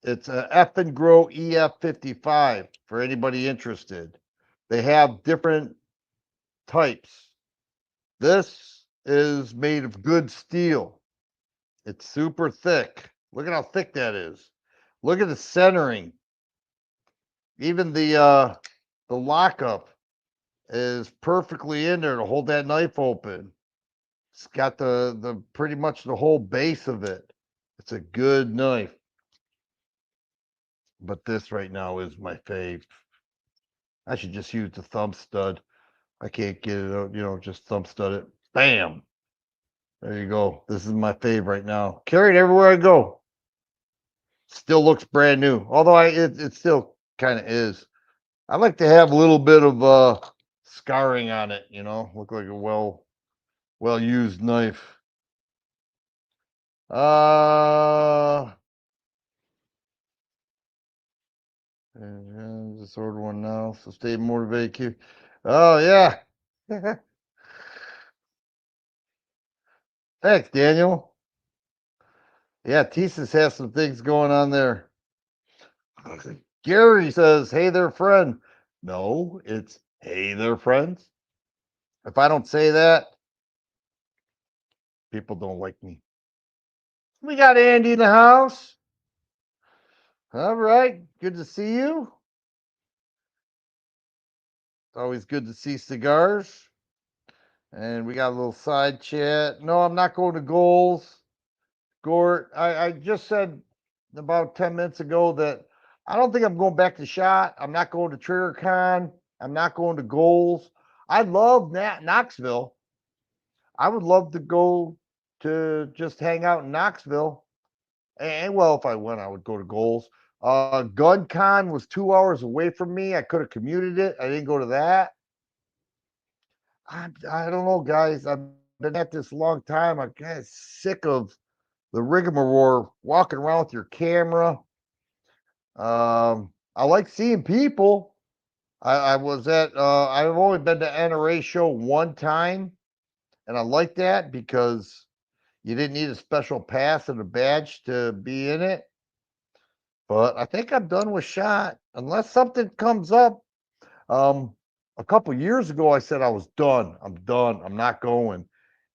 It's a F and Grow EF55 for anybody interested. They have different types. This is made of good steel. It's super thick. Look at how thick that is. Look at the centering. Even the lockup is perfectly in there to hold that knife open. It's got the pretty much the whole base of it. It's a good knife. But this right now is my fave. I should just use the thumb stud. I can't get it out, just thumb stud it. Bam. There you go. This is my fave right now. Carry it everywhere I go. Still looks brand new. Although it still kind of is. I like to have a little bit of scarring on it, look like a well used knife. Just order one now. So stay motivated. Oh yeah. Thanks, Daniel. Yeah, Thesis has some things going on there. Gary says, hey there, friend. No, it's hey there, friends. If I don't say that, people don't like me. We got Andy in the house. All right. Good to see you. It's always good to see cigars. And we got a little side chat. No, I'm not going to goals. Gort, I just said about 10 minutes ago that I don't think I'm going back to shot. I'm not going to TriggerCon. I'm not going to goals. I love Knoxville. I would love to go to just hang out in Knoxville. And well, if I went, I would go to goals. GunCon was 2 hours away from me. I could have commuted it. I didn't go to that. I don't know, guys. I've been at this a long time. I'm kind of sick of the rigmarole, walking around with your camera. I like seeing people. I was at I've only been to NRA show one time, and I like that because You didn't need a special pass and a badge to be in it. But I think I'm done with SHOT unless something comes up. Um, a couple years ago, I said I was done. I'm done. I'm not going.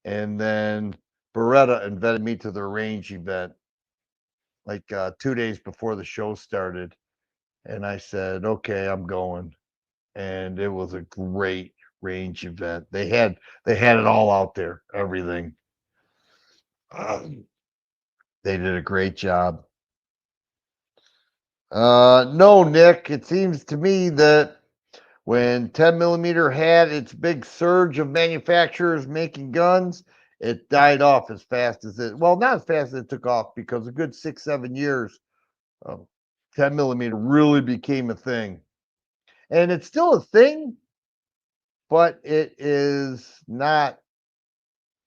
And then Beretta invited me to their range event like 2 days before the show started. And I said, okay, I'm going. And it was a great range event. They had it all out there, everything. They did a great job. No, Nick, it seems to me that when 10 millimeter had its big surge of manufacturers making guns, it died off as fast as well, not as fast as it took off because a good 6, 7 years, 10 millimeter really became a thing. And it's still a thing, but it is not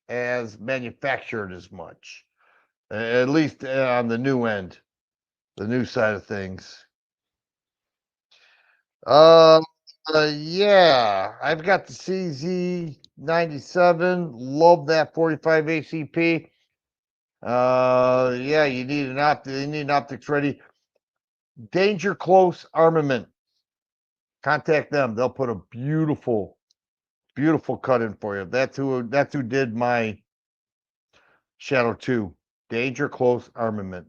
as manufactured as much, at least on the new end, the new side of things. Uh, yeah, I've got the CZ97. Love that 45 ACP. Yeah, you need an optic. You need an optics ready. Danger Close Armament. Contact them. They'll put a beautiful, beautiful cut in for you. That's who did my Shadow 2. Danger Close Armament.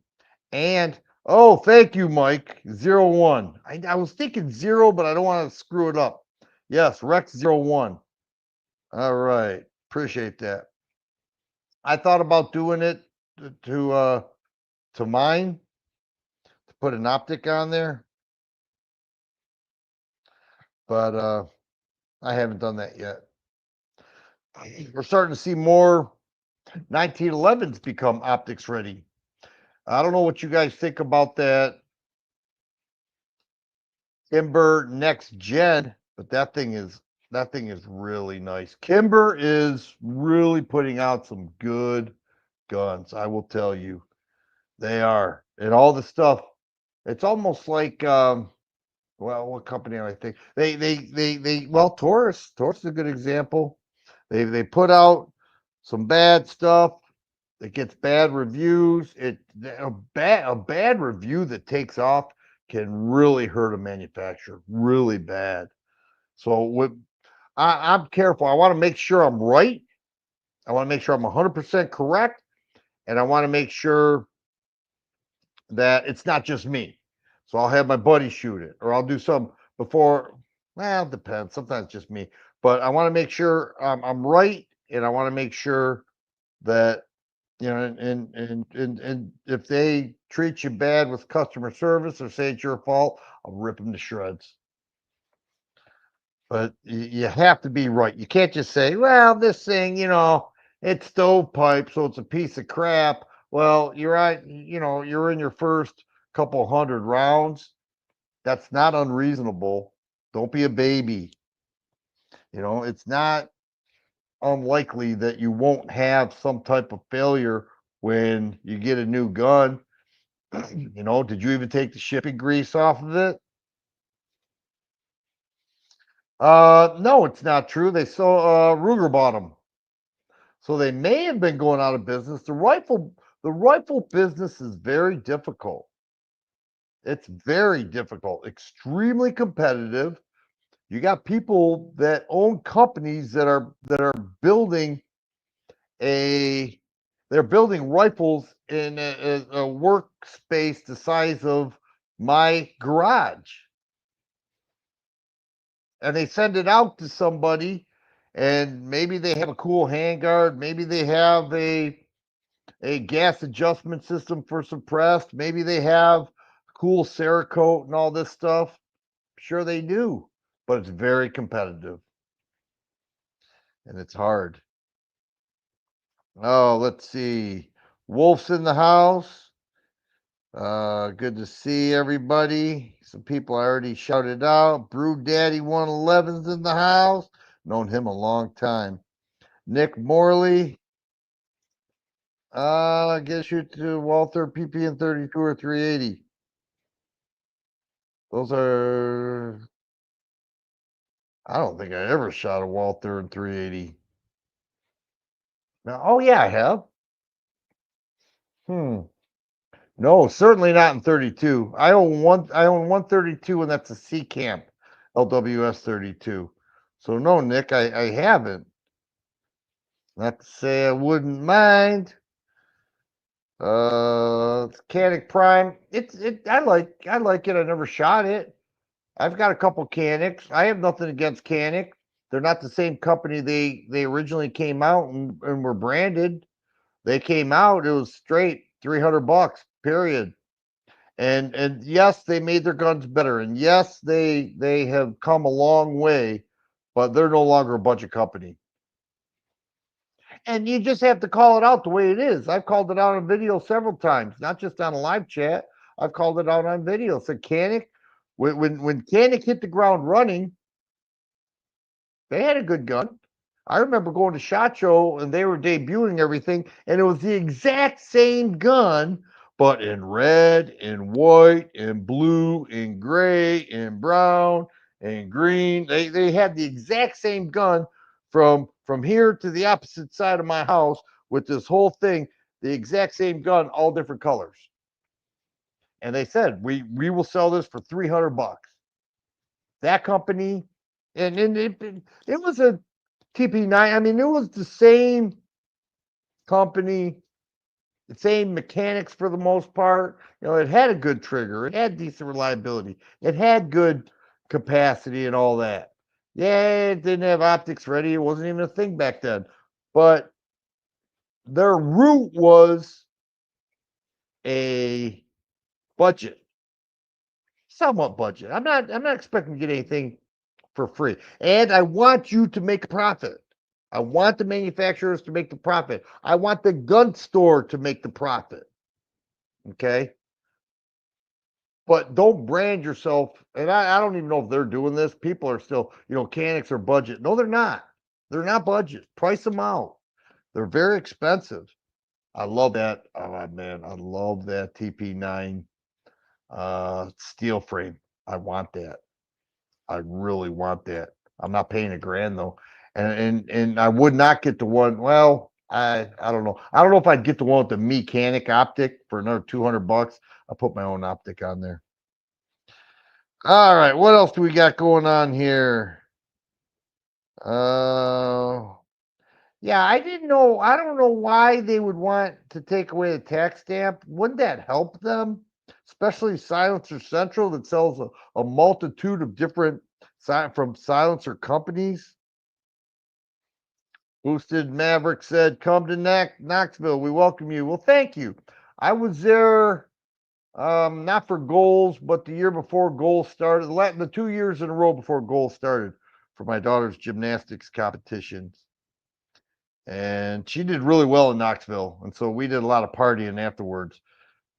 And oh, thank you, Mike. 01. I was thinking 0, but I don't want to screw it up. Yes, Rex 01. All right. Appreciate that. I thought about doing it to mine, to put an optic on there, but I haven't done that yet. We're starting to see more 1911s become optics ready. I don't know what you guys think about that Kimber Next Gen, but that thing is really nice. Kimber is really putting out some good guns. I will tell you, they are, and all the stuff. It's almost like well, what company do I think well, Taurus is a good example. They put out some bad stuff. It gets bad reviews. A bad review that takes off can really hurt a manufacturer really bad. So I'm careful. I want to make sure I'm right. I want to make sure I'm 100% correct, and I want to make sure that it's not just me. So I'll have my buddy shoot it, or I'll do some before. Well, it depends. Sometimes just me, but I want to make sure I'm right, and I want to make sure that and if they treat you bad with customer service or say it's your fault, I'll rip them to shreds. But you have to be right. You can't just say, well, this thing, it's stovepipe, so it's a piece of crap. Well, you're right. You're in your first couple hundred rounds. That's not unreasonable. Don't be a baby. It's not unlikely that you won't have some type of failure when you get a new gun. Did you even take the shipping grease off of it? No, it's not true. They saw Ruger bought them. So they may have been going out of business. The rifle business is very difficult. It's very difficult, extremely competitive. You got people that own companies that are building a they're building rifles in a workspace the size of my garage, and they send it out to somebody, and maybe they have a cool handguard, maybe they have a gas adjustment system for suppressed. Maybe they have cool Cerakote and all this stuff. Sure, they do, but it's very competitive and it's hard. Oh, let's see. Wolf's in the house. Good to see everybody. Some people I already shouted out. Brew Daddy 111's in the house. Known him a long time. Nick Morley. I guess you to Walther PP and 32 or 380. Those are. I don't think I ever shot a Walther in 380. Now, oh yeah, I have. No, certainly not in 32. I own 132, and that's a C Camp LWS 32. So no, Nick, I haven't. Not to say I wouldn't mind. Canic Prime. I like it. I never shot it. I've got a couple Canics. I have nothing against Canic. They're not the same company they originally came out and were branded. They came out, it was straight $300, period. And yes, they made their guns better. And yes, they have come a long way, but they're no longer a budget company. And you just have to call it out the way it is. I've called it out on video several times, not just on a live chat. I've called it out on video. So Canic, when Canic hit the ground running, they had a good gun. I remember going to SHOT Show and they were debuting everything, and it was the exact same gun, but in red, and white, and blue, and gray, and brown, and green. They had the exact same gun from here to the opposite side of my house with this whole thing, the exact same gun, all different colors. And they said we will sell this for $300. That company, and it was a TP9. I mean, it was the same company, the same mechanics for the most part. You know, it had a good trigger, it had decent reliability, it had good capacity and all that. Yeah, it didn't have optics ready. It wasn't even a thing back then. But their route was a budget, somewhat budget. I'm not expecting to get anything for free. And I want you to make a profit. I want the manufacturers to make the profit. I want the gun store to make the profit. Okay. But don't brand yourself. And I don't even know if they're doing this. People are still, Canics are budget. No, they're not. They're not budget. Price them out. They're very expensive. I love that. Oh man, I love that TP9 steel frame. I want that. I really want that. I'm not paying $1,000 though, and I would not get the one. Well, I don't know. I don't know if I'd get the one with the mechanic optic for another $200. I'll put my own optic on there. All right, what else do we got going on here? Yeah, I didn't know. I don't know why they would want to take away the tax stamp. Wouldn't that help them? Especially Silencer Central that sells a multitude of different from silencer companies. Boosted Maverick said, "Come to Knoxville. We welcome you." Well, thank you. I was there, not for goals, but the year before goals started. The 2 years in a row before goals started for my daughter's gymnastics competitions, and she did really well in Knoxville. And so we did a lot of partying afterwards.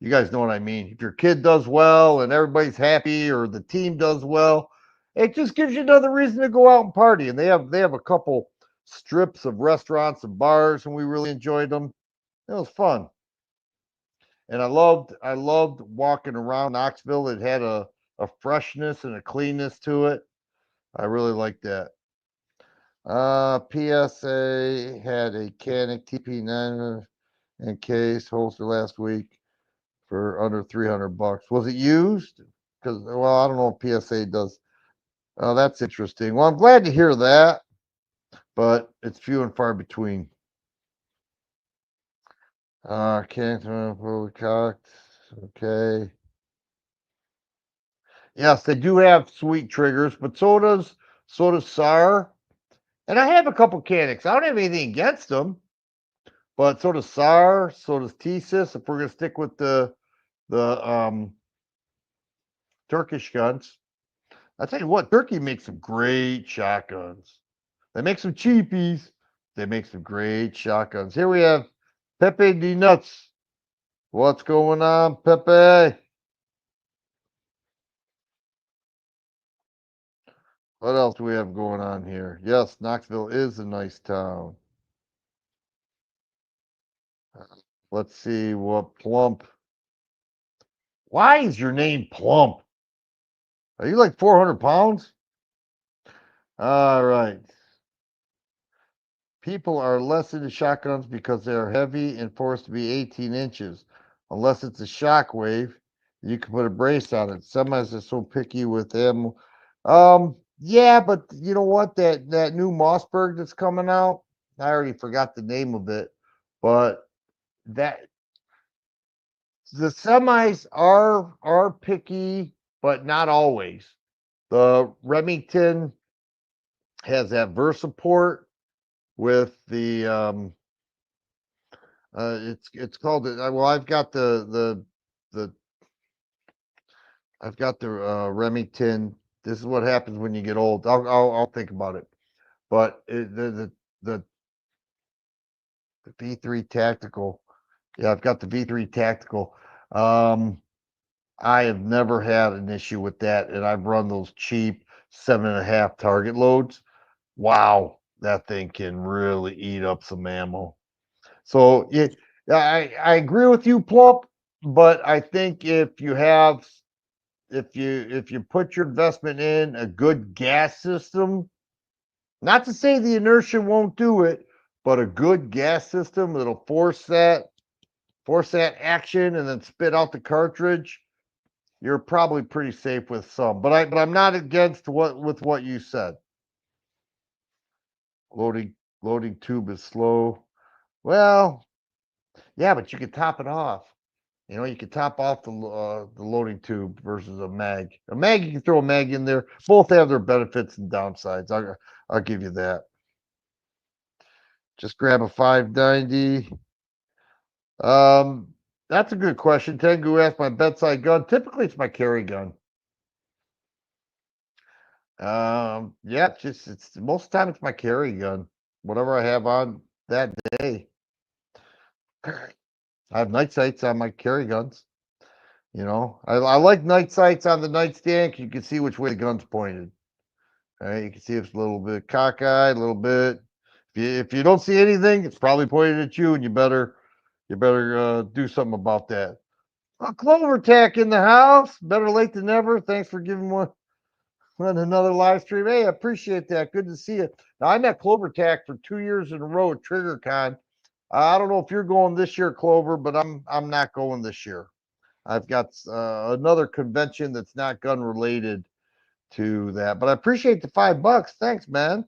You guys know what I mean. If your kid does well and everybody's happy, or the team does well, it just gives you another reason to go out and party. And they have a couple strips of restaurants and bars, and we really enjoyed them. It was fun. And I loved walking around Knoxville. It had a freshness and a cleanness to it. I really liked that. PSA had a Canic TP9 in case holster last week for under $300. Was it used? Because, well, I don't know if PSA does. Oh, that's interesting. Well, I'm glad to hear that, but it's few and far between. Can't fully cocked. Okay. Yes, they do have sweet triggers, but so does SAR. And I have a couple Canics. I don't have anything against them, but so does SAR, so does TSIS. If we're gonna stick with the Turkish guns, I tell you what, Turkey makes some great shotguns. They make some cheapies. They make some great shotguns. Here we have Pepe D Nuts. What's going on, Pepe? What else do we have going on here? Yes, Knoxville is a nice town. Let's see what Plump. Why is your name Plump? Are you like 400 pounds? All right. People are less into shotguns because they are heavy and forced to be 18 inches. Unless it's a shockwave, you can put a brace on it. Semis are so picky with ammo. Yeah, but you know what? That new Mossberg that's coming out, I already forgot the name of it, but that the semis are picky, but not always. The Remington has that Versaport with the it's called well, the I've got the Remington. This is what happens when you get old. I'll think about it. But the V3 Tactical. Yeah, I've got the V3 Tactical. Um, I have never had an issue with that, and I've run those cheap 7.5 target loads. Wow, that thing can really eat up some ammo. So yeah, I agree with you, Plump, but I think if you put your investment in a good gas system, not to say the inertia won't do it, but a good gas system that'll force that action and then spit out the cartridge, you're probably pretty safe with some. But I'm not against what you said. Loading tube is slow. Well, yeah, but you can top it off. You know, you can top off the loading tube versus a mag. A mag, you can throw a mag in there. Both have their benefits and downsides. I'll give you that. Just grab a 590. That's a good question. Tengu asked my bedside gun. Typically, it's my carry gun. Yeah, it's most of the time it's my carry gun. Whatever I have on that day. I have night sights on my carry guns. You know, I like night sights on the nightstand because you can see which way the gun's pointed. All right, you can see it's a little bit cockeyed, a little bit. If you don't see anything, it's probably pointed at you, and you better do something about that. Clover Tack in the house. Better late than never. Thanks for giving one another live stream. Hey, I appreciate that. Good to see you. Now I met Clover Tack for 2 years in a row at TriggerCon. I don't know if you're going this year, Clover, but I'm not going this year. I've got another convention that's not gun related to that, but I appreciate the $5. Thanks, man.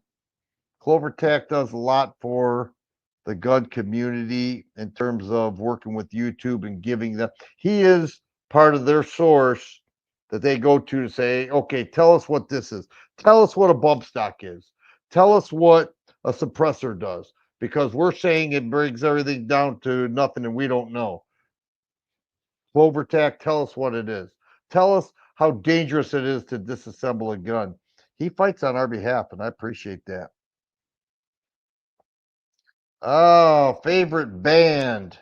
Clover Tech does a lot for the gun community in terms of working with YouTube and giving them. He is part of their source that they go to say, okay, tell us what this is. Tell us what a bump stock is. Tell us what a suppressor does, because we're saying it brings everything down to nothing and we don't know. Clover Tech, tell us what it is. Tell us how dangerous it is to disassemble a gun. He fights on our behalf, and I appreciate that. Oh, favorite band.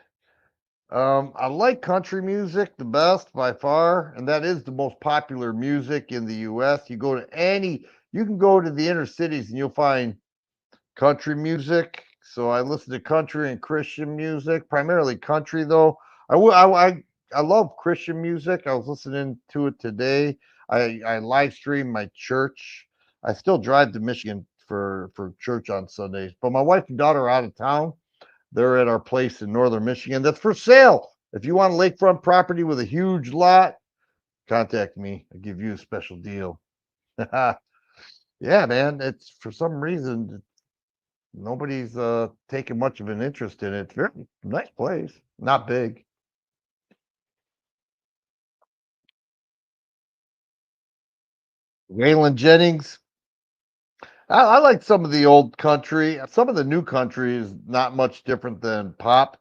I like country music the best by far, and that is the most popular music in the US. You can go to the inner cities and you'll find country music. So I listen to country and Christian music, primarily country though. I love Christian music. I was listening to it today. I live stream my church. I still drive to Michigan for church on Sundays, but my wife and daughter are out of town. They're at our place in northern Michigan that's for sale. If you want lakefront property with a huge lot, contact me. I'll give you a special deal. Yeah, man. It's for some reason nobody's taking much of an interest in it. It's very nice place, not big. Waylon Jennings. I like some of the old country. Some of the new country is not much different than pop.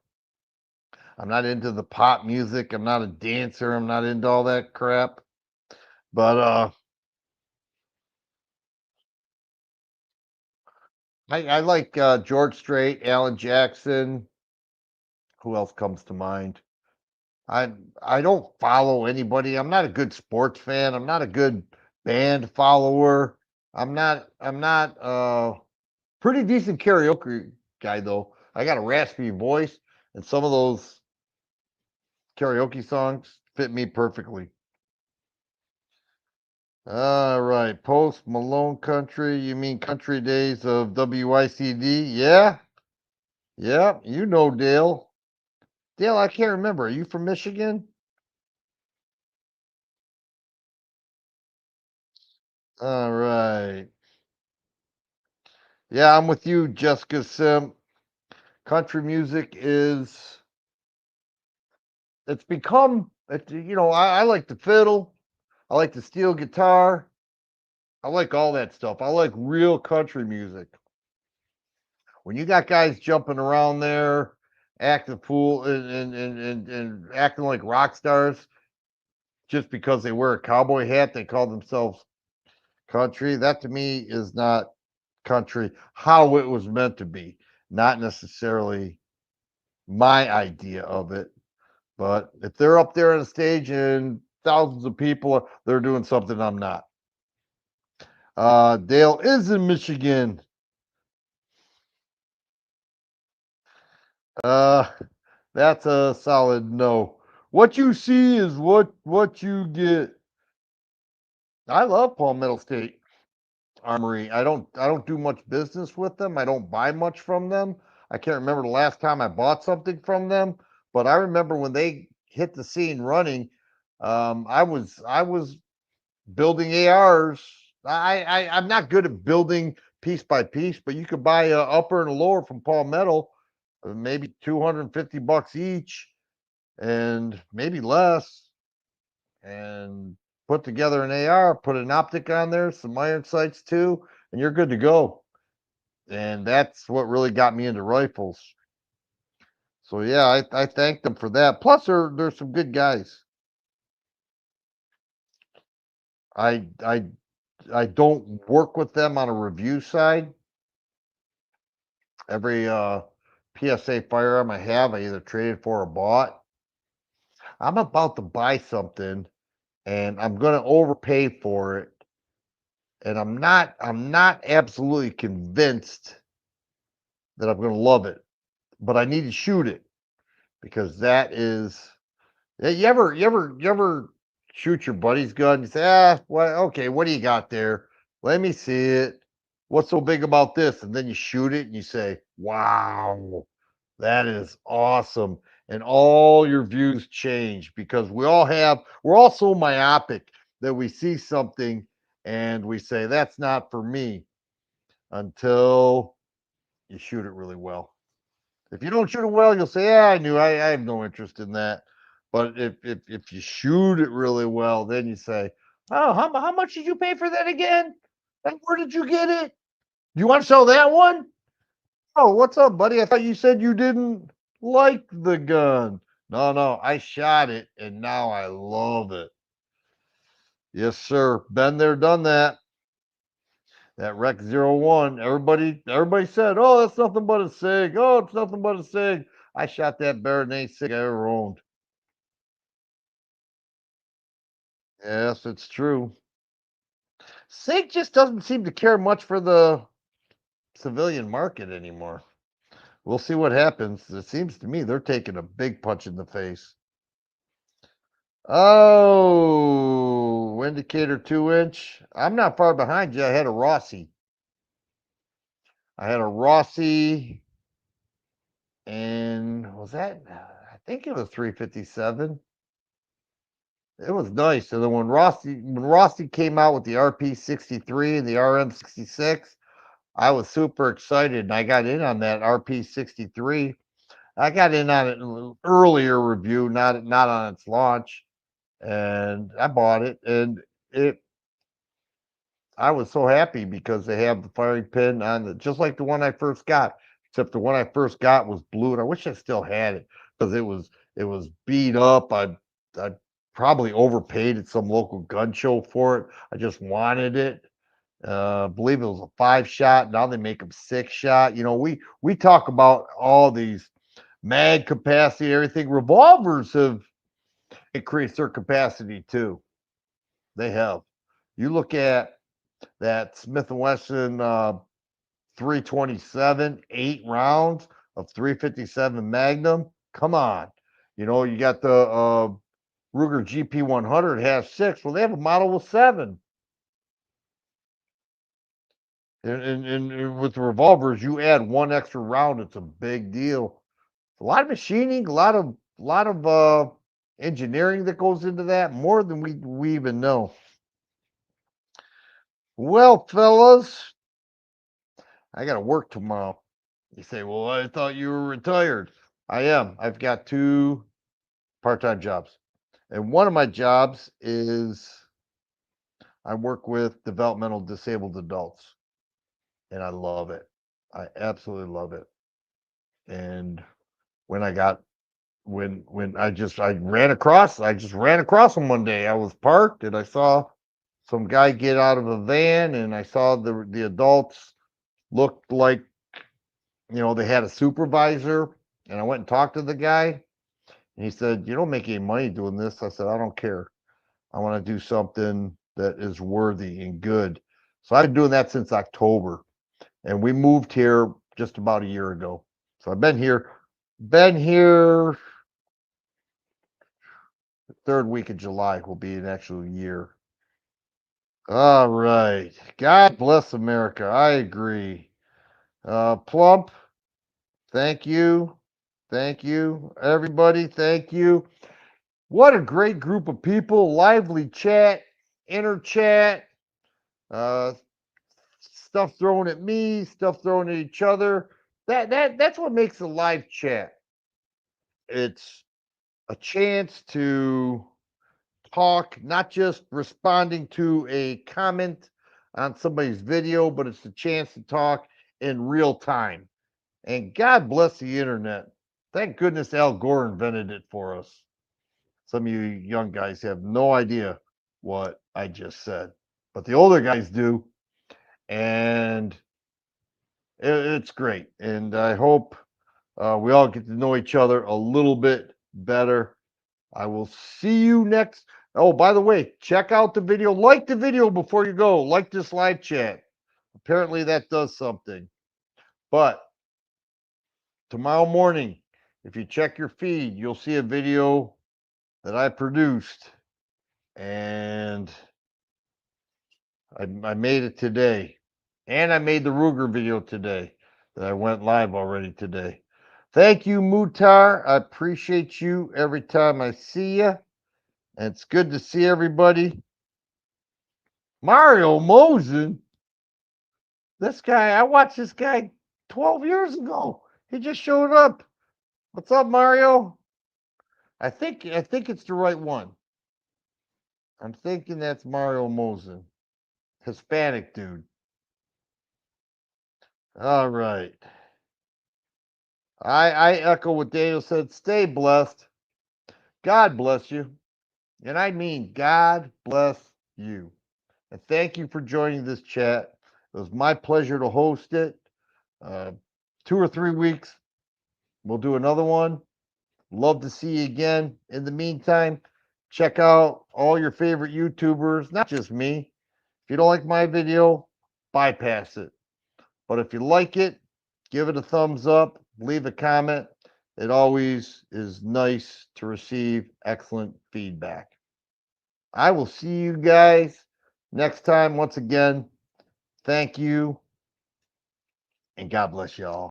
I'm not into the pop music. I'm not a dancer. I'm not into all that crap. But I like George Strait, Alan Jackson. Who else comes to mind? I I don't follow anybody. I'm not a good sports fan. I'm not a good band follower. I'm not pretty decent karaoke guy though. I got a raspy voice, and some of those karaoke songs fit me perfectly. All right, Post Malone country. You mean country days of WICD? Yeah, Yeah, you know Dale. Dale, I can't remember. Are you from Michigan? All right. Yeah, I'm with you, Jessica Sim. Country music is it's become I like the fiddle, I like the steel guitar, I like all that stuff. I like real country music. When you got guys jumping around there, acting fool and acting like rock stars just because they wear a cowboy hat, they call themselves country. That to me is not country how it was meant to be, not necessarily my idea of it. But if they're up there on a stage and thousands of people, they're doing something I'm not. Dale is in Michigan. Uh, that's a solid no. What you see is what you get. I love Palmetto State Armory. I don't do much business with them. I don't buy much from them. I can't remember the last time I bought something from them, but I remember when they hit the scene running. I was building ARs. I'm not good at building piece by piece, but you could buy a upper and a lower from Palmetto, maybe $250 each, and maybe less, and put together an AR, put an optic on there, some iron sights too, and you're good to go. And that's what really got me into rifles. So yeah, I thank them for that. Plus, they're some good guys. I I I don't work with them on a review side. Every PSA firearm I have, I either traded for or bought. I'm about to buy something and I'm going to overpay for it, and I'm not absolutely convinced that I'm going to love it, but I need to shoot it because that is. Yeah, you ever shoot your buddy's gun? You say, well, okay, what do you got there? Let me see it. What's so big about this? And then you shoot it and you say, wow, that is awesome. And all your views change because we're all so myopic that we see something and we say, that's not for me until you shoot it really well. If you don't shoot it well, you'll say, "Yeah, I knew. I have no interest in that." But if you shoot it really well, then you say, "Oh, how much did you pay for that again? And where did you get it? You want to sell that one? Oh, what's up, buddy? I thought you said you didn't like the gun." No, no, I shot it and now I love it. Yes, sir. Been there, done that. That Rec 01. Everybody said, "Oh, that's nothing but a Sig. Oh, it's nothing but a Sig." I shot that better than any Sig I ever owned. Yes, it's true. Sig just doesn't seem to care much for the civilian market anymore. We'll see what happens. It seems to me they're taking a big punch in the face. Oh, indicator 2 inch. I'm not far behind you. I had a Rossi. I had a Rossi, and was that? I think it was 357. It was nice. And then when Rossi came out with the RP 63 and the RM 66, I was super excited, and I got in on that RP 63. I got in on it in an earlier review, not on its launch, and I bought it, and it. I was so happy because they have the firing pin on the just like the one I first got, except the one I first got was blue, and I wish I still had it because it was beat up. I probably overpaid at some local gun show for it. I just wanted it. I believe it was a 5 shot. Now they make them 6 shot. We talk about all these mag capacity, everything. Revolvers have increased their capacity too. They have. You look at that Smith and Wesson 327, 8 rounds of 357 Magnum. Come on, you got the Ruger GP 100 has 6. Well, they have a model with 7. And with the revolvers, you add one extra round, it's a big deal. A lot of machining, a lot of engineering that goes into that, more than we even know. Well, fellas, I got to work tomorrow. You say, well, I thought you were retired. I am. I've got 2 part-time jobs. And one of my jobs is I work with developmental disabled adults, and I love it. I absolutely love it. And when I got when I just ran across them one day. I was parked and I saw some guy get out of a van, and I saw the adults looked like, they had a supervisor, and I went and talked to the guy, and he said, "You don't make any money doing this." I said, "I don't care. I want to do something that is worthy and good." So I've been doing that since October, and we moved here just about a year ago. So I've been here the 3rd week of July will be an actual year. All right. God bless America. I agree. Plump, thank you. Thank you. Everybody, thank you. What a great group of people. Lively chat, inner chat, uh, stuff thrown at me, stuff thrown at each other. That's what makes a live chat. It's a chance to talk, not just responding to a comment on somebody's video, but it's a chance to talk in real time. And God bless the internet. Thank goodness Al Gore invented it for us. Some of you young guys have no idea what I just said, but the older guys do. And it's great. And I hope we all get to know each other a little bit better. I will see you next. Oh, by the way, check out the video. Like the video before you go. Like this live chat. Apparently that does something. But tomorrow morning, if you check your feed, you'll see a video that I produced. And I made it today. And I made the Ruger video today that I went live already today. Thank you, Mutar. I appreciate you every time I see you. And it's good to see everybody. Mario Mosen. This guy, I watched this guy 12 years ago. He just showed up. What's up, Mario? I think it's the right one. I'm thinking that's Mario Mosen. Hispanic dude. All right. I echo what Daniel said. Stay blessed. God bless you. And I mean God bless you. And thank you for joining this chat. It was my pleasure to host it. 2 or 3 weeks, we'll do another one. Love to see you again. In the meantime, check out all your favorite YouTubers, not just me. If you don't like my video, bypass it. But if you like it, give it a thumbs up, leave a comment. It always is nice to receive excellent feedback. I will see you guys next time. Once again, thank you, and God bless y'all.